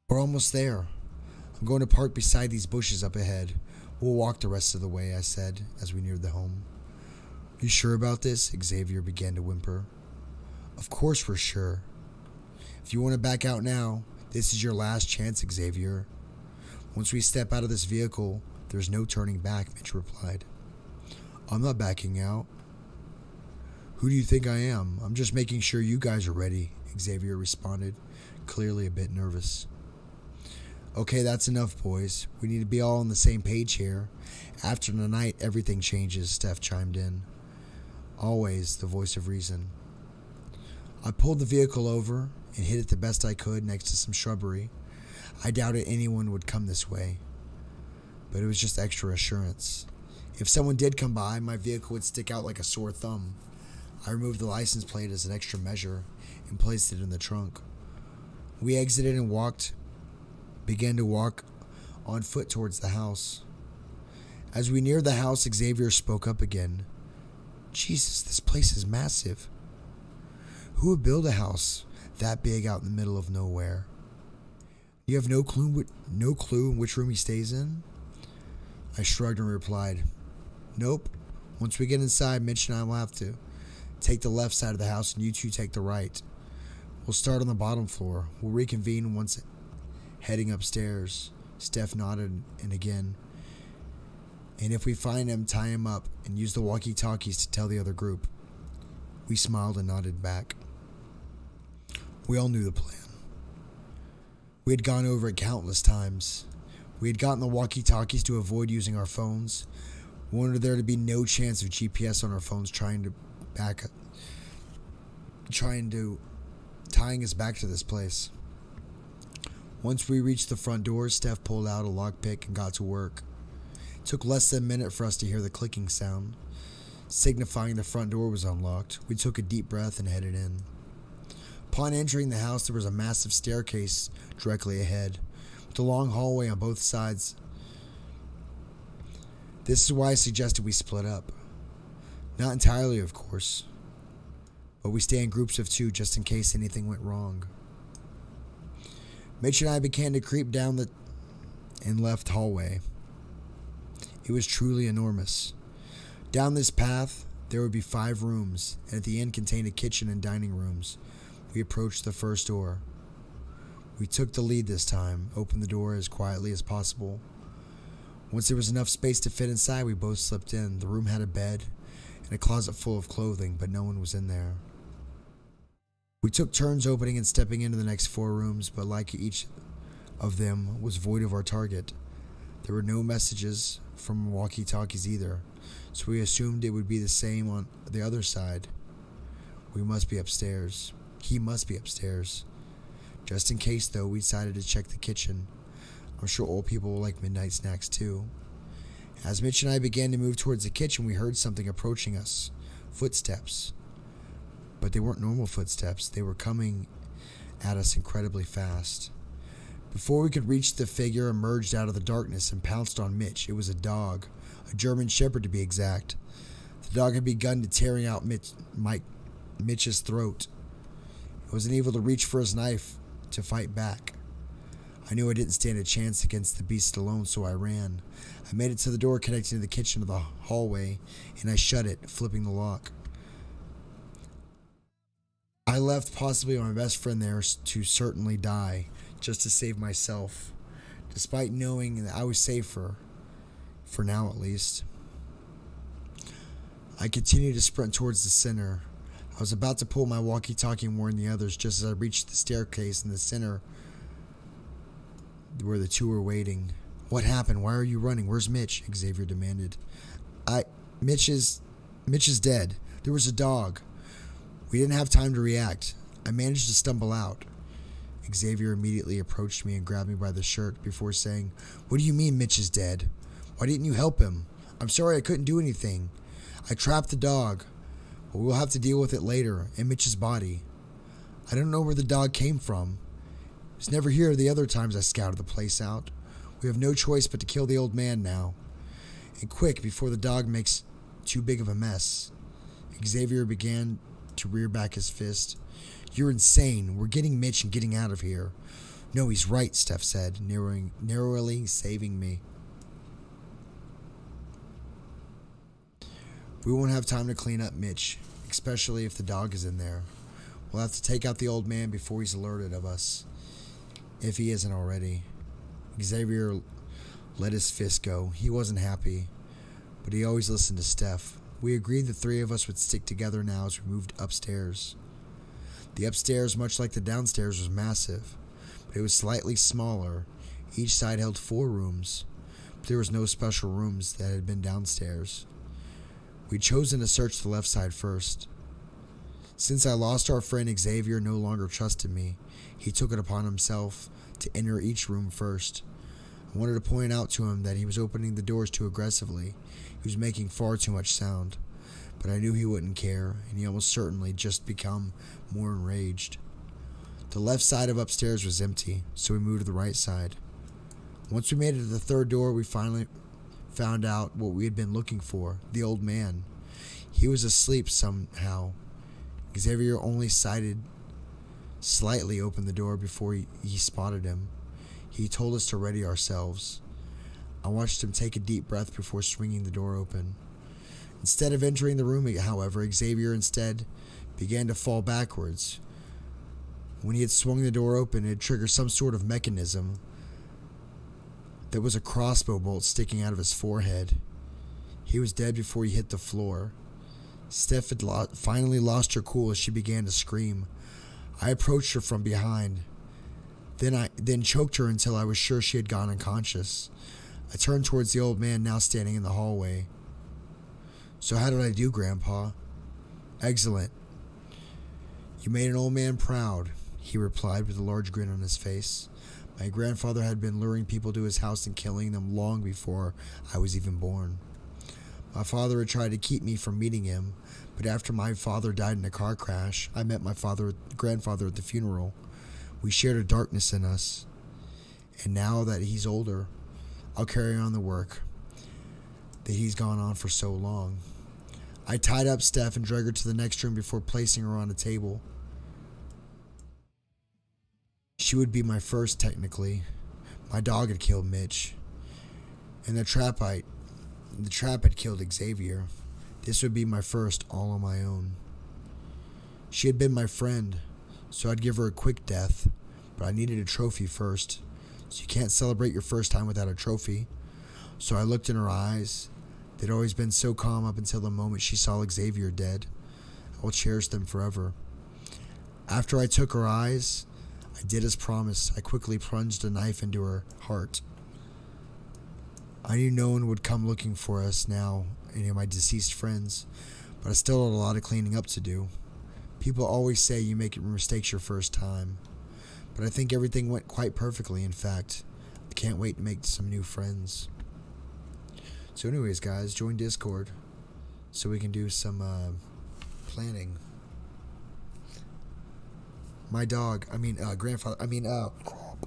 We're almost there. I'm going to park beside these bushes up ahead. We'll walk the rest of the way, I said, as we neared the home. You sure about this? Xavier began to whimper. Of course we're sure. If you want to back out now, this is your last chance, Xavier. Once we step out of this vehicle, there's no turning back, Mitch replied. I'm not backing out. Who do you think I am? I'm just making sure you guys are ready, Xavier responded, clearly a bit nervous. Okay, that's enough, boys. We need to be all on the same page here. After tonight, everything changes, Steph chimed in. Always the voice of reason. I pulled the vehicle over and hid it the best I could next to some shrubbery. I doubted anyone would come this way, but it was just extra assurance. If someone did come by, my vehicle would stick out like a sore thumb. I removed the license plate as an extra measure and and placed it in the trunk. We exited and began to walk on foot towards the house. As we neared the house, Xavier spoke up again. Jesus, this place is massive. Who would build a house that big out in the middle of nowhere? You have no clue in which room he stays in? I shrugged and replied, nope. Once we get inside, Mitch and I will have to take the left side of the house and you two take the right. We'll start on the bottom floor. We'll reconvene once heading upstairs. Steph nodded and again. And if we find him, tie him up and use the walkie-talkies to tell the other group. We smiled and nodded back. We all knew the plan. We had gone over it countless times. We had gotten the walkie-talkies to avoid using our phones. We wanted there to be no chance of GPS on our phones tying us back to this place. Once we reached the front door, Steph pulled out a lockpick and got to work. It took less than a minute for us to hear the clicking sound, signifying the front door was unlocked. We took a deep breath and headed in. Upon entering the house, there was a massive staircase directly ahead, with a long hallway on both sides. This is why I suggested we split up. Not entirely, of course, but we stay in groups of 2 just in case anything went wrong. Mitch and I began to creep down the left hallway. It was truly enormous. Down this path, there would be 5 rooms, and at the end contained a kitchen and dining rooms. We approached the first door. We took the lead this time, opened the door as quietly as possible. Once there was enough space to fit inside, we both slipped in. The room had a bed and a closet full of clothing, but no one was in there. We took turns opening and stepping into the next 4 rooms, but like each of them was void of our target. There were no messages from walkie-talkies either, so we assumed it would be the same on the other side. We must be upstairs. He must be upstairs. Just in case, though, we decided to check the kitchen. I'm sure old people will like midnight snacks too. As Mitch and I began to move towards the kitchen, we heard something approaching us. Footsteps. But they weren't normal footsteps. They were coming at us incredibly fast. Before we could reach, the figure emerged out of the darkness and pounced on Mitch. It was a dog. A German Shepherd, to be exact. The dog had begun to tearing out Mitch's throat. It wasn't able to reach for his knife to fight back. I knew I didn't stand a chance against the beast alone, so I ran. I made it to the door connecting to the kitchen to the hallway, and I shut it, flipping the lock. I left possibly my best friend there to certainly die, just to save myself, despite knowing that I was safer, for now at least. I continued to sprint towards the center. I was about to pull my walkie-talkie and warn the others just as I reached the staircase in the center where the 2 were waiting. What happened? Why are you running? Where's Mitch? Xavier demanded. Mitch is dead. There was a dog. We didn't have time to react. I managed to stumble out. Xavier immediately approached me and grabbed me by the shirt before saying, "What do you mean Mitch is dead? Why didn't you help him? I'm sorry I couldn't do anything. I trapped the dog, but we'll have to deal with it later, and Mitch's body. I don't know where the dog came from. He was never here the other times I scouted the place out. We have no choice but to kill the old man now. And quick, before the dog makes too big of a mess." Xavier began to rear back his fist. "You're insane. We're getting Mitch and getting out of here." "No, he's right," Steph said, narrowly saving me. "We won't have time to clean up Mitch, especially if the dog is in there. We'll have to take out the old man before he's alerted of us, if he isn't already." Xavier let his fist go. He wasn't happy, but he always listened to Steph. We agreed the 3 of us would stick together now as we moved upstairs. The upstairs, much like the downstairs, was massive, but it was slightly smaller. Each side held 4 rooms, but there was no special rooms that had been downstairs. We'd chosen to search the left side first. Since I lost our friend, Xavier no longer trusted me. He took it upon himself to enter each room first. I wanted to point out to him that he was opening the doors too aggressively. He was making far too much sound. but I knew he wouldn't care, and he almost certainly just become more enraged. The left side of upstairs was empty, so we moved to the right side. Once we made it to the third door, we finally found out what we had been looking for, the old man. He was asleep somehow. Xavier only slightly opened the door before he spotted him. He told us to ready ourselves. I watched him take a deep breath before swinging the door open. Instead of entering the room, however, Xavier instead began to fall backwards. When he had swung the door open, it had triggered some sort of mechanism. There was a crossbow bolt sticking out of his forehead. He was dead before he hit the floor. Steph had finally lost her cool as she began to scream. I approached her from behind, then choked her until I was sure she had gone unconscious. I turned towards the old man now standing in the hallway. "So how did I do, Grandpa?" "Excellent. You made an old man proud," he replied with a large grin on his face. "My grandfather had been luring people to his house and killing them long before I was even born. My father had tried to keep me from meeting him, but after my father died in a car crash, I met my grandfather at the funeral. We shared a darkness in us, and now that he's older, I'll carry on the work that he's gone on for so long." I tied up Steph and dragged her to the next room before placing her on a table. She would be my first, technically. My dog had killed Mitch, and the trap had killed Xavier. This would be my first all on my own. She had been my friend, so I'd give her a quick death, but I needed a trophy first, so you can't celebrate your first time without a trophy. So I looked in her eyes. They'd always been so calm up until the moment she saw Xavier dead. I will cherish them forever. After I took her eyes, I did as promised. I quickly plunged a knife into her heart. I knew no one would come looking for us now, any of my deceased friends, but I still had a lot of cleaning up to do. People always say you make mistakes your first time, but I think everything went quite perfectly. In fact, I can't wait to make some new friends. So anyways, guys, join Discord so we can do some planning. My dog, grandfather, crap.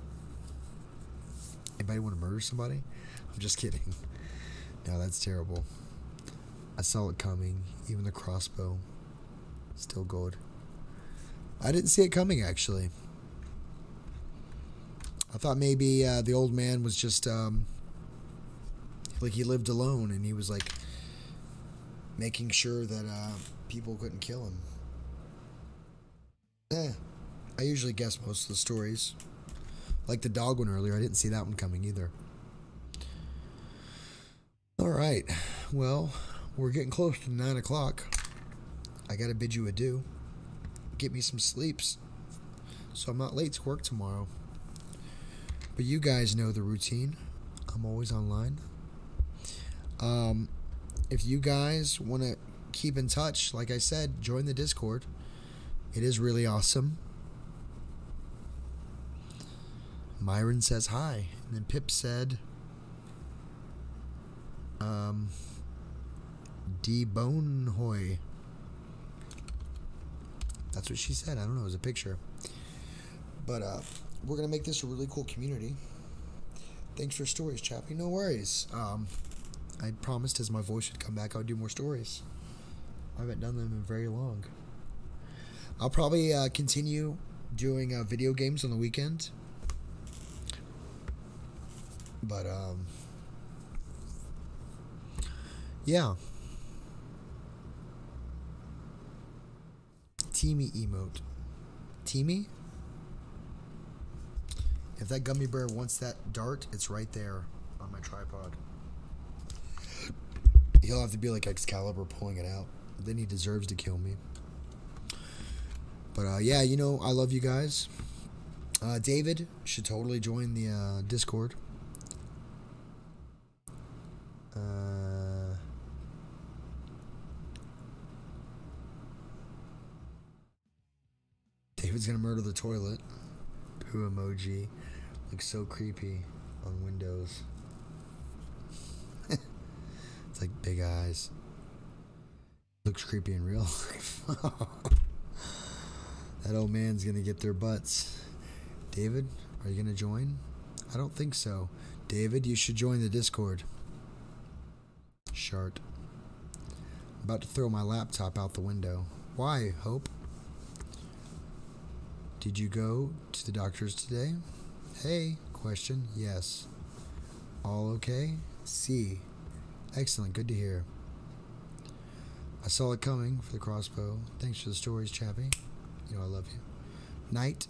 Anybody want to murder somebody? I'm just kidding. No, that's terrible. I saw it coming. Even the crossbow. Still good. I didn't see it coming, actually. I thought maybe the old man was just, like he lived alone and he was, like, making sure that people couldn't kill him. I usually guess most of the stories. Like the dog one earlier, I didn't see that one coming either. Alright, well, we're getting close to 9 o'clock. I gotta bid you adieu. Get me some sleeps, so I'm not late to work tomorrow. But you guys know the routine. I'm always online. If you guys want to keep in touch, like I said, join the Discord. It is really awesome. Myron says hi, and then Pip said, D Bone Hoy. That's what she said. I don't know. It was a picture. But we're gonna make this a really cool community. Thanks for stories, Chappie. No worries. I promised as my voice would come back, I would do more stories. I haven't done them in very long. I'll probably continue doing video games on the weekend. But yeah. Teamy emote. Teamy? If that gummy bear wants that dart, it's right there on my tripod. He'll have to be like Excalibur pulling it out. Then he deserves to kill me. But yeah, you know, I love you guys. David should totally join the Discord. David's gonna murder the toilet. Poo emoji. Looks so creepy on Windows. It's like big eyes. Looks creepy in real life. That old man's gonna get their butts. David, are you gonna join? I don't think so. David, you should join the Discord. Shart. I'm about to throw my laptop out the window. Why, Hope? Did you go to the doctor's today? Hey, question. Yes. All okay? C. Excellent, good to hear. I saw it coming for the crossbow. Thanks for the stories, Chappie. You know I love you. Night.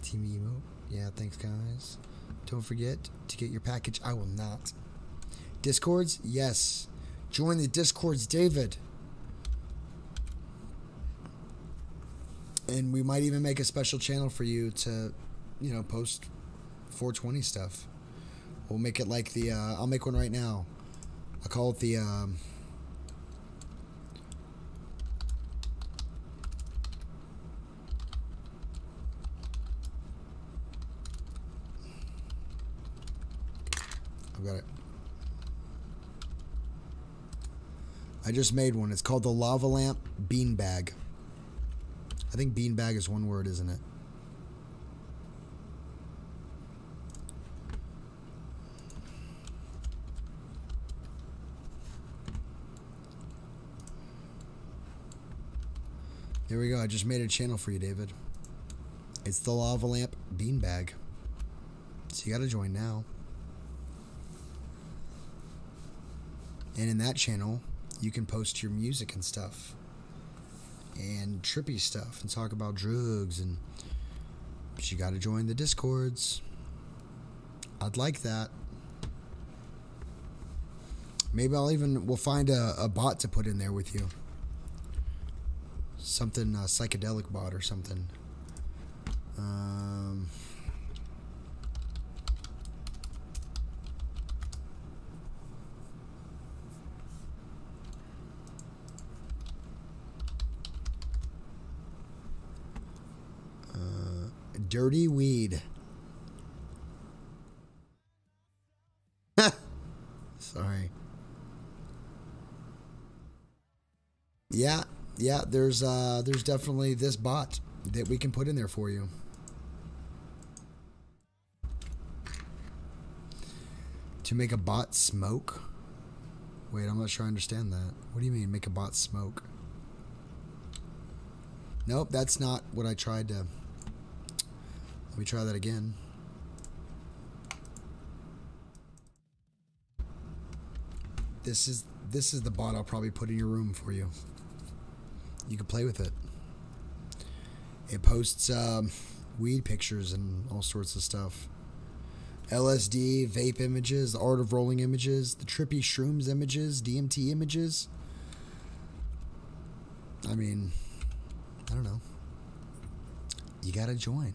Team Emo. Yeah, thanks guys. Don't forget to get your package. I will not. Discords? Yes. Join the Discords, David. And we might even make a special channel for you to, you know, post 420 stuff. We'll make it like the, I'll make one right now. I'll call it the, I've got it. I just made one. It's called the Lava Lamp Beanbag. I think beanbag is one word, isn't it? There we go. I just made a channel for you, David. It's the Lava Lamp Beanbag. So you got to join now. And in that channel, you can post your music and stuff. And trippy stuff. And talk about drugs. And but you got to join the Discords. I'd like that. Maybe we'll find a bot to put in there with you. Something, psychedelic bot or something. Dirty weed. Sorry. Yeah, there's definitely this bot that we can put in there for you. To make a bot smoke? Wait, I'm not sure I understand that. What do you mean, make a bot smoke? Nope, that's not what I tried to... Let me try that again. This is the bot I'll probably put in your room for you. You can play with it. It posts weed pictures and all sorts of stuff. LSD, vape images, the art of rolling images, the trippy shrooms images, DMT images. I mean, I don't know. You gotta join.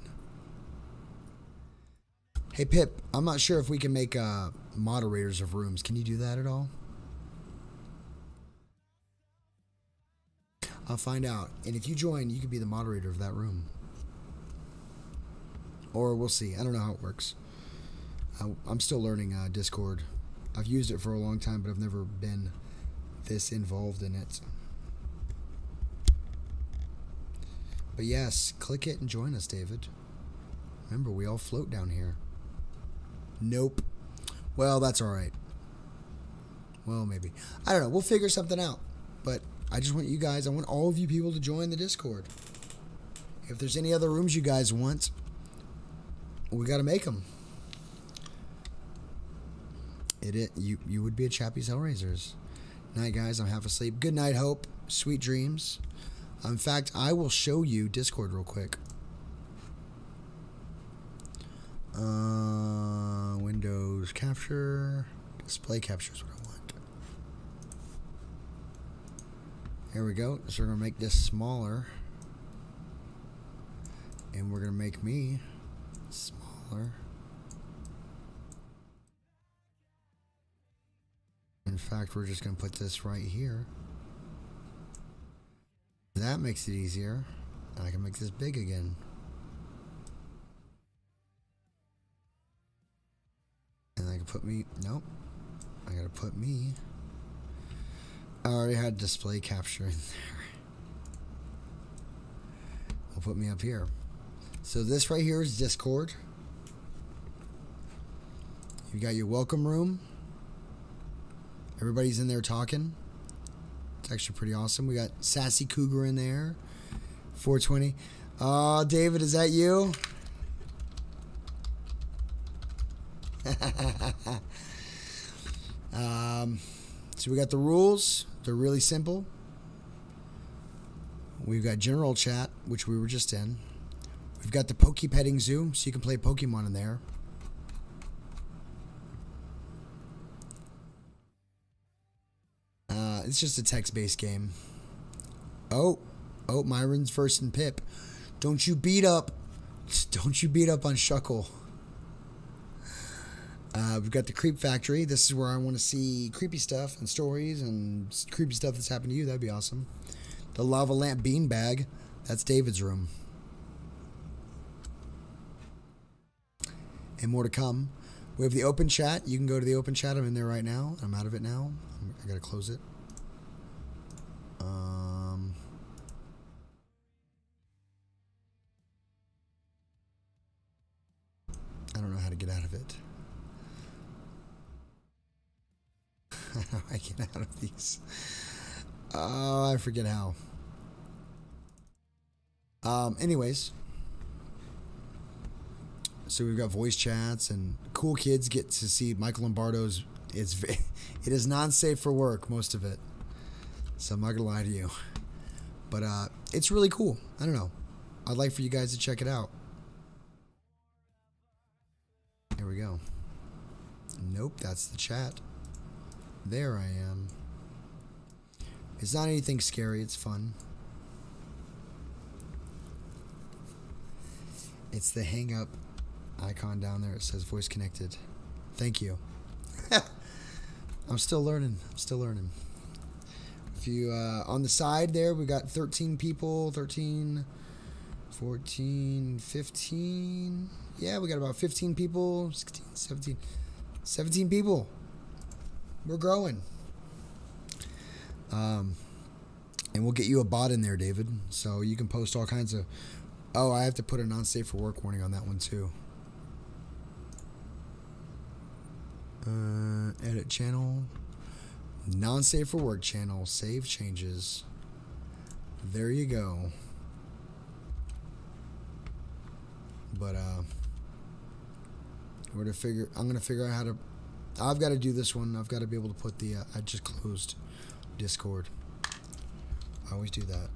Hey Pip, I'm not sure if we can make moderators of rooms. Can you do that at all? I'll find out. And if you join, you can be the moderator of that room. Or we'll see. I don't know how it works. I'm still learning Discord. I've used it for a long time, but I've never been this involved in it. But yes, click it and join us, David. Remember, we all float down here. Nope. Well, that's alright. Well, maybe. I don't know. We'll figure something out. But I just want you guys, I want all of you people to join the Discord. If there's any other rooms you guys want, we got to make them. You would be at Chappie's Hellraisers. Night, guys. I'm half asleep. Good night, Hope. Sweet dreams. In fact, I will show you Discord real quick. Windows capture. Display capture is what I want. Here we go. So we're going to make this smaller. And we're going to make me smaller. In fact, we're just going to put this right here. That makes it easier. And I can make this big again. And I can put me... Nope. I got to put me I already had display capture in there. Will put me up here. So this right here is Discord. You got your welcome room. Everybody's in there talking. It's actually pretty awesome. We got Sassy Cougar in there. 420. David, is that you? So we got the rules. They're really simple. We've got general chat, which we were just in. We've got the Poke Petting Zoo, so you can play Pokemon in there. It's just a text-based game. Oh, Myron's versing Pip. Don't you beat up on Shuckle. We've got the Creep Factory. This is where I want to see creepy stuff and stories and creepy stuff that's happened to you. That'd be awesome. The Lava Lamp Beanbag. That's David's room. And more to come. We have the open chat. You can go to the open chat. I'm in there right now. I'm out of it now. I gotta close it. I don't know how to get out of it. How do I get out of these? Oh, I forget how. Anyways. So we've got voice chats and cool kids get to see Michael Lombardo's. It is non-safe for work, most of it. So I'm not gonna lie to you. But it's really cool. I don't know. I'd like for you guys to check it out. Here we go. Nope, that's the chat. There I am. It's not anything scary, it's fun. It's the hang up icon down there. It says voice connected. Thank you. I'm still learning. If you on the side there, we got 13 people, 13, 14, 15. Yeah, we got about 15 people, 16, 17 people. We're growing. And we'll get you a bot in there, David, so you can post all kinds of. Oh, I have to put a non-safe for work warning on that one too. Edit channel. Non-safe for work channel. Save changes. There you go. But I'm gonna figure out how to. I've got to do this one. I've got to be able to put the. I just closed Discord. I always do that.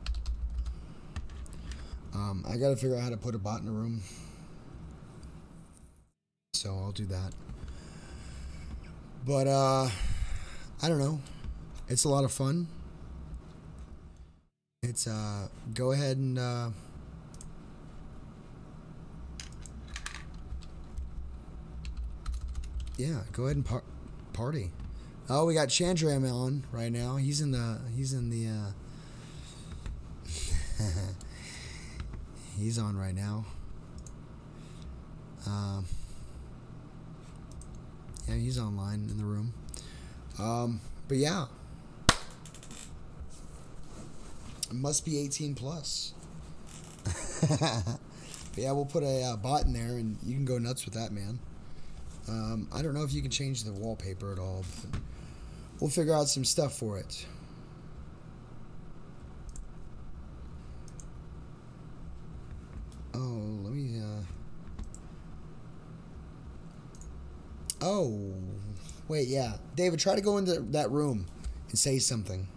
I got to figure out how to put a bot in a room. So I'll do that. But I don't know. It's a lot of fun. It's go ahead and yeah, go ahead and party. Oh, we got Chandram on right now. He's in the he's on right now. Yeah, he's online in the room. But yeah. It must be 18 plus. But yeah, we'll put a bot in there and you can go nuts with that, man. I don't know if you can change the wallpaper at all, but we'll figure out some stuff for it. Oh, let me, oh, wait, yeah. David, try to go into that room and say something.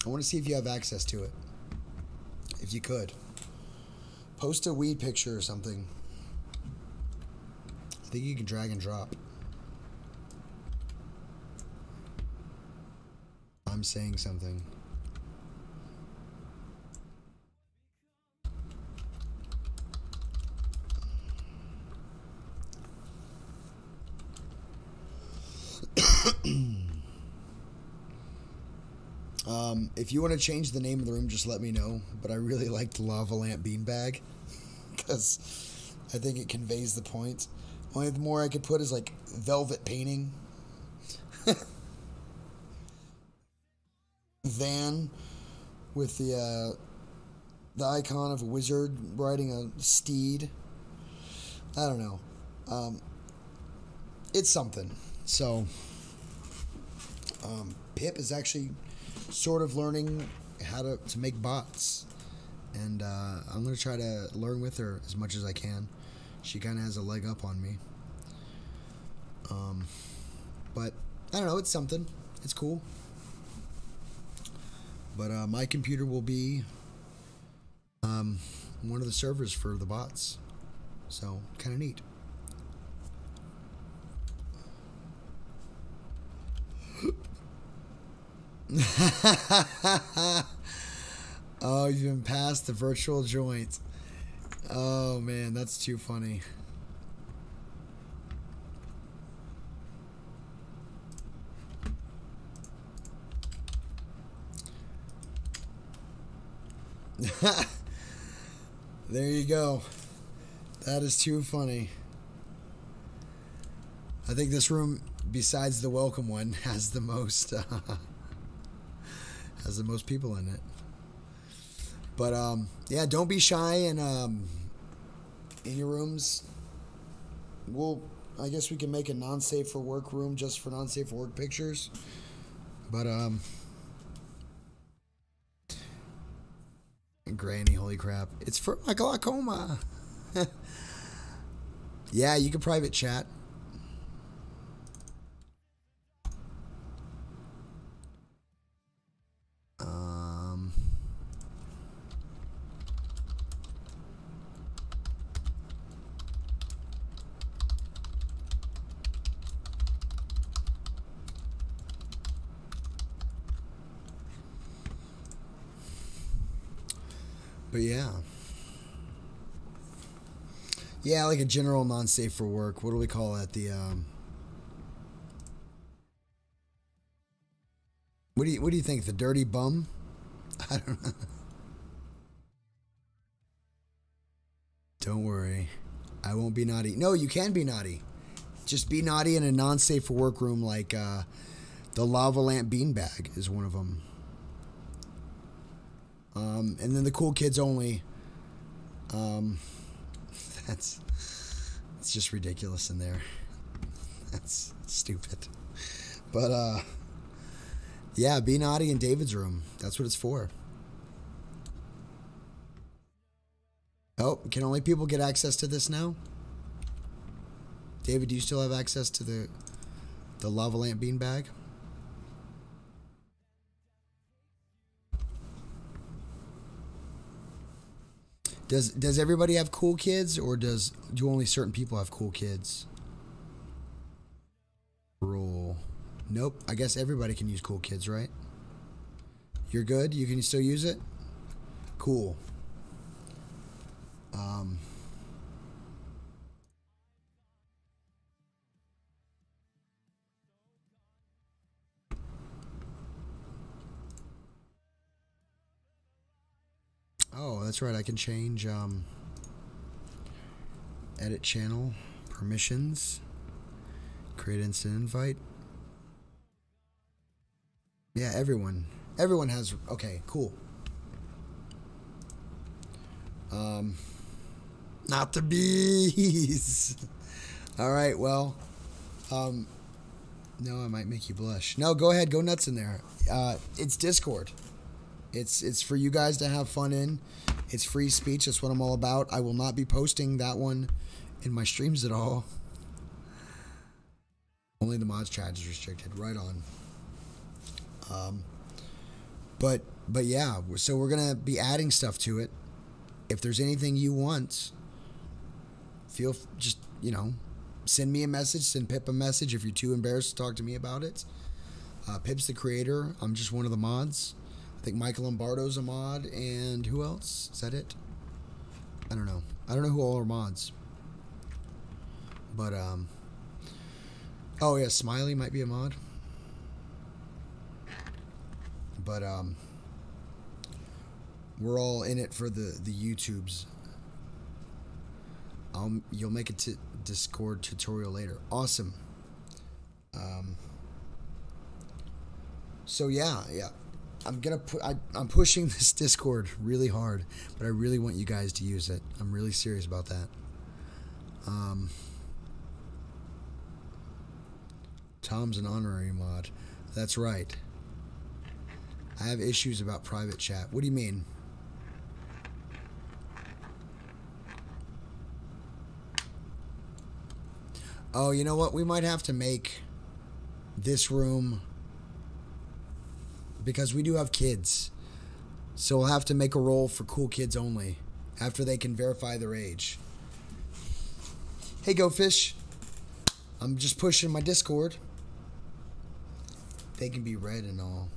I want to see if you have access to it. If you could. Post a weed picture or something. I think you can drag and drop. I'm saying something. If you want to change the name of the room, just let me know. But I really like the Lava Lamp Beanbag because I think it conveys the point. Only more I could put is like velvet painting. Van with the icon of a wizard riding a steed. I don't know. It's something. So Pip is actually sort of learning how to make bots, and I'm gonna try to learn with her as much as I can. She kind of has a leg up on me. But I don't know. It's something. It's cool. But my computer will be one of the servers for the bots. So, kind of neat. Oh, you've been past the virtual joint. Oh, man, that's too funny. There you go. That is too funny. I think this room, besides the welcome one, has the most people in it. But yeah, don't be shy in your rooms. I guess we can make a non-safe for work room just for non-safe for work pictures. But Granny, holy crap. It's for my glaucoma. Yeah, you can private chat. But yeah. Yeah, like a general non-safe for work. What do we call it? The What do you think? The dirty bum? I don't know. Don't worry. I won't be naughty. No, you can be naughty. Just be naughty in a non-safe for work room like the lava lamp beanbag is one of them. And then the cool kids only. It's just ridiculous in there. That's stupid. But yeah, be naughty in David's room. That's what it's for. Oh, can only people get access to this now? David, do you still have access to the lava lamp beanbag? Does everybody have cool kids, or do only certain people have cool kids? Rule. Nope. I guess everybody can use cool kids, right? You're good? You can still use it? Cool. Oh, that's right. I can change edit channel permissions, create instant invite. Yeah, everyone has. Okay, cool. Not the bees. All right, well, no, I might make you blush. No, go ahead, go nuts in there. It's Discord. It's for you guys to have fun in. It's free speech. That's what I'm all about. I will not be posting that one in my streams at all. Only the mods chat is restricted. Right on. But yeah, so we're gonna be adding stuff to it. If there's anything you want, just send me a message. Send Pip a message if you're too embarrassed to talk to me about it. Pip's the creator. I'm just one of the mods. I think Michael Lombardo's a mod, and who else? Is that it? I don't know. I don't know who all are mods. But, oh yeah, Smiley might be a mod. But, we're all in it for the YouTubes. You'll make a Discord tutorial later. Awesome. So yeah. I'm pushing this Discord really hard, but I really want you guys to use it. I'm really serious about that. Tom's an honorary mod. That's right. I have issues about private chat. What do you mean? Oh, you know what? We might have to make this room, because we do have kids. So we'll have to make a role for cool kids only after they can verify their age. Hey, Go Fish. I'm just pushing my Discord. They can be read and all.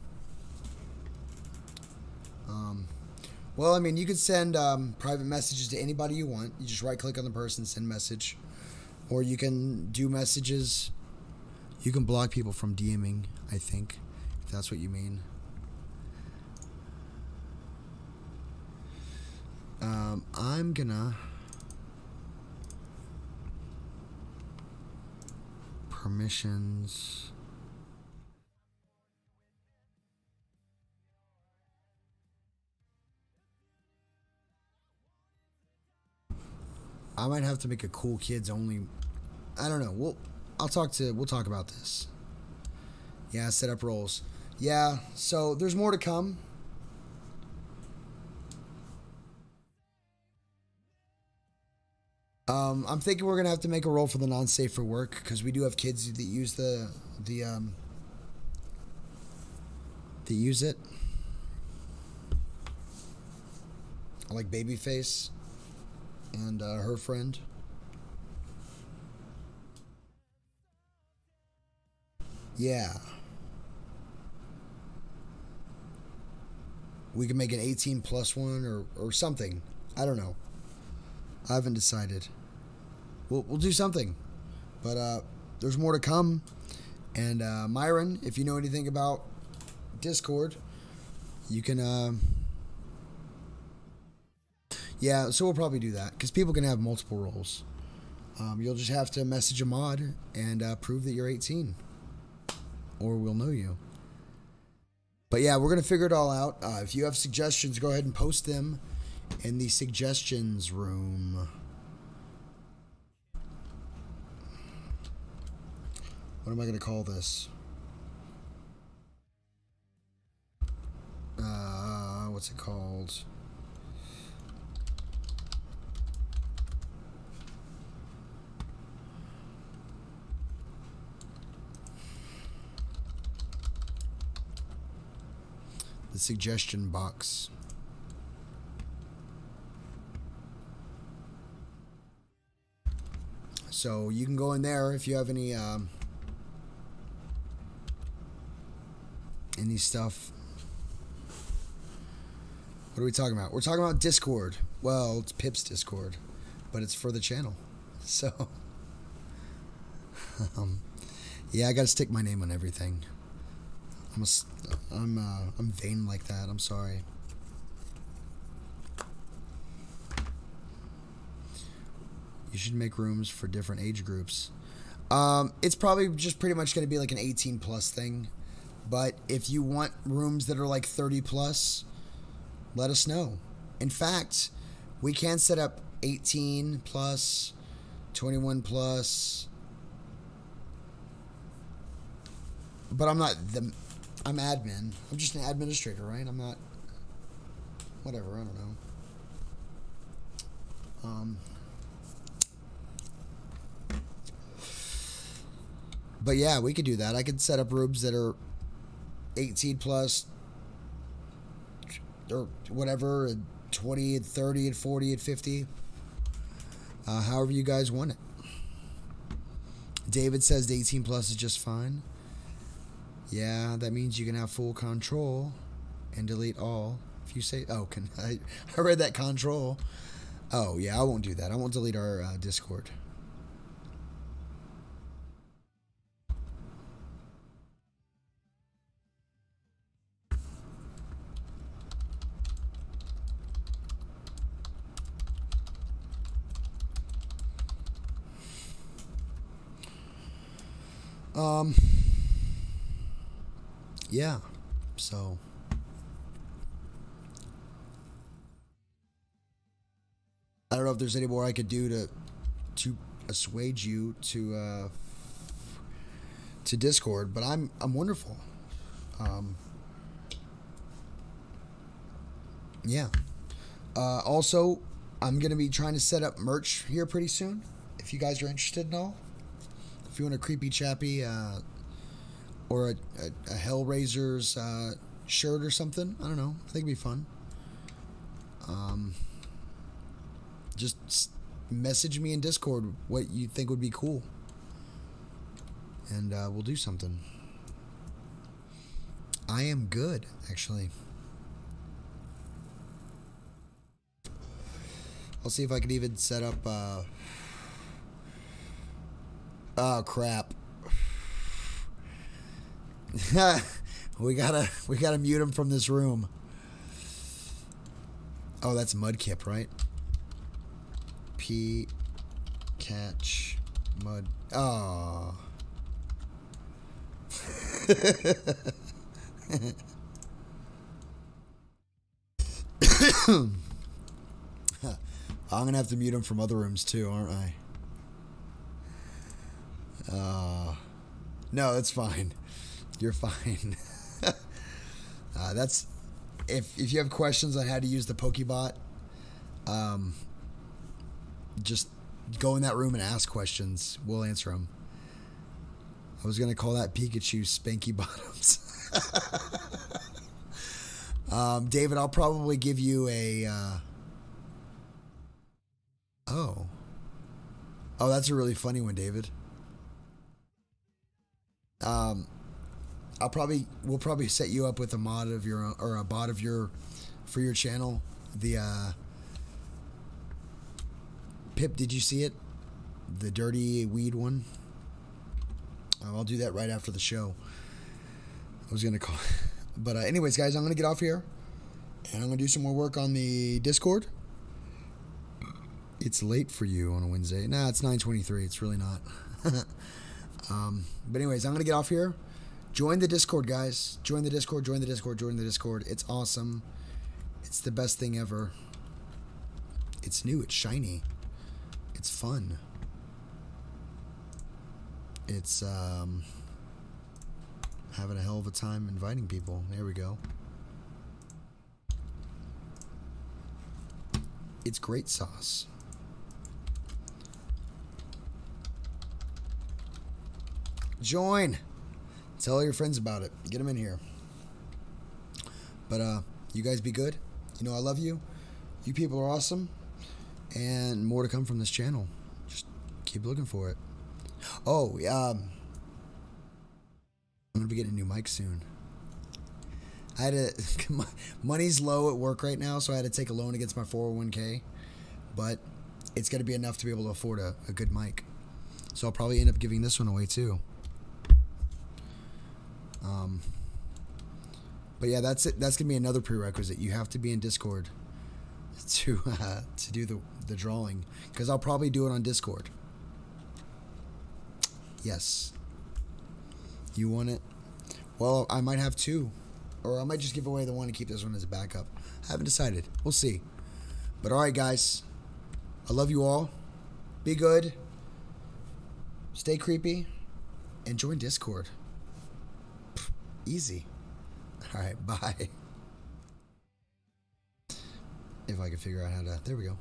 Well, I mean, you can send private messages to anybody you want. You just right-click on the person, send message. Or you can do messages. You can block people from DMing, I think, if that's what you mean. I'm gonna permissions. I might have to make a cool kids only. I don't know. We'll talk about this. Yeah, set up roles. Yeah, so there's more to come. I'm thinking we're gonna have to make a role for the non-safe for work, because we do have kids that use that use it. Like Babyface and her friend. Yeah. We can make an 18 plus one or something. I don't know. I haven't decided. We'll do something. But there's more to come. And Myron, if you know anything about Discord, you can... yeah, so we'll probably do that, because people can have multiple roles. You'll just have to message a mod and prove that you're 18. Or we'll know you. But yeah, we're going to figure it all out. If you have suggestions, go ahead and post them in the suggestions room. What am I going to call this? What's it called? The suggestion box. So you can go in there if you have any stuff. What are we talking about? We're talking about Discord. Well, it's Pip's Discord, but it's for the channel. So yeah, I got to stick my name on everything. I'm vain like that. I'm sorry. You should make rooms for different age groups. It's probably just pretty much going to be like an 18 plus thing. But if you want rooms that are like 30 plus, let us know. In fact, we can set up 18 plus, 21 plus. But I'm admin. I'm just an administrator, right? I'm not... Whatever, I don't know. But yeah, we could do that. I could set up rooms that are 18 plus, or whatever, and 20 and 30 and 40 and 50. However you guys want it. David says the 18 plus is just fine. Yeah, that means you can have full control and delete all. If you say, oh, I read that control. Oh, yeah, I won't do that. I won't delete our Discord. Um, yeah. So I don't know if there's any more I could do to assuage you to Discord, but I'm wonderful. Yeah. Also, I'm gonna be trying to set up merch here pretty soon. If you guys are interested and all, if you want a creepy chappy or a Hellraiser's shirt or something, I don't know. I think it'd be fun. Just message me in Discord what you think would be cool, and we'll do something. I am good, actually. I'll see if I can even set up. Oh crap! we gotta mute him from this room. Oh, that's Mudkip, right? P catch mud. Oh. I'm gonna have to mute him from other rooms too, aren't I? No, that's fine. You're fine. That's if you have questions on how to use the Pokebot, just go in that room and ask questions. We'll answer them. I was gonna call that Pikachu Spanky Bottoms. David, I'll probably give you a. Oh, that's a really funny one, David. We'll probably set you up with a mod of your own, or a bot of your for your channel. The Pip, did you see it? The dirty weed one. I'll do that right after the show. I was gonna call, but anyways, guys, I'm gonna get off here, and I'm gonna do some more work on the Discord. It's late for you on a Wednesday. Nah, it's 9:23. It's really not. But anyways, I'm gonna get off here. Join the Discord, guys. Join the Discord. Join the Discord. Join the Discord. It's awesome. It's the best thing ever. It's new. It's shiny. It's fun. It's having a hell of a time inviting people. There we go. It's great sauce. Join. Tell all your friends about it. Get them in here. But you guys be good. You know I love you. You people are awesome. And more to come from this channel. Just keep looking for it. Oh, I'm gonna be getting a new mic soon. I had to. Money's low at work right now, so I had to take a loan against my 401k. But it's gonna be enough to be able to afford a good mic. So I'll probably end up giving this one away too. But yeah, that's it. That's gonna be another prerequisite. You have to be in Discord to do the drawing, because I'll probably do it on Discord. Yes. You want it? Well, I might have two, or I might just give away the one and keep this one as a backup. I haven't decided. We'll see. But all right, guys. I love you all. Be good. Stay creepy, and join Discord. Easy. All right, bye. If I can figure out how to... There we go.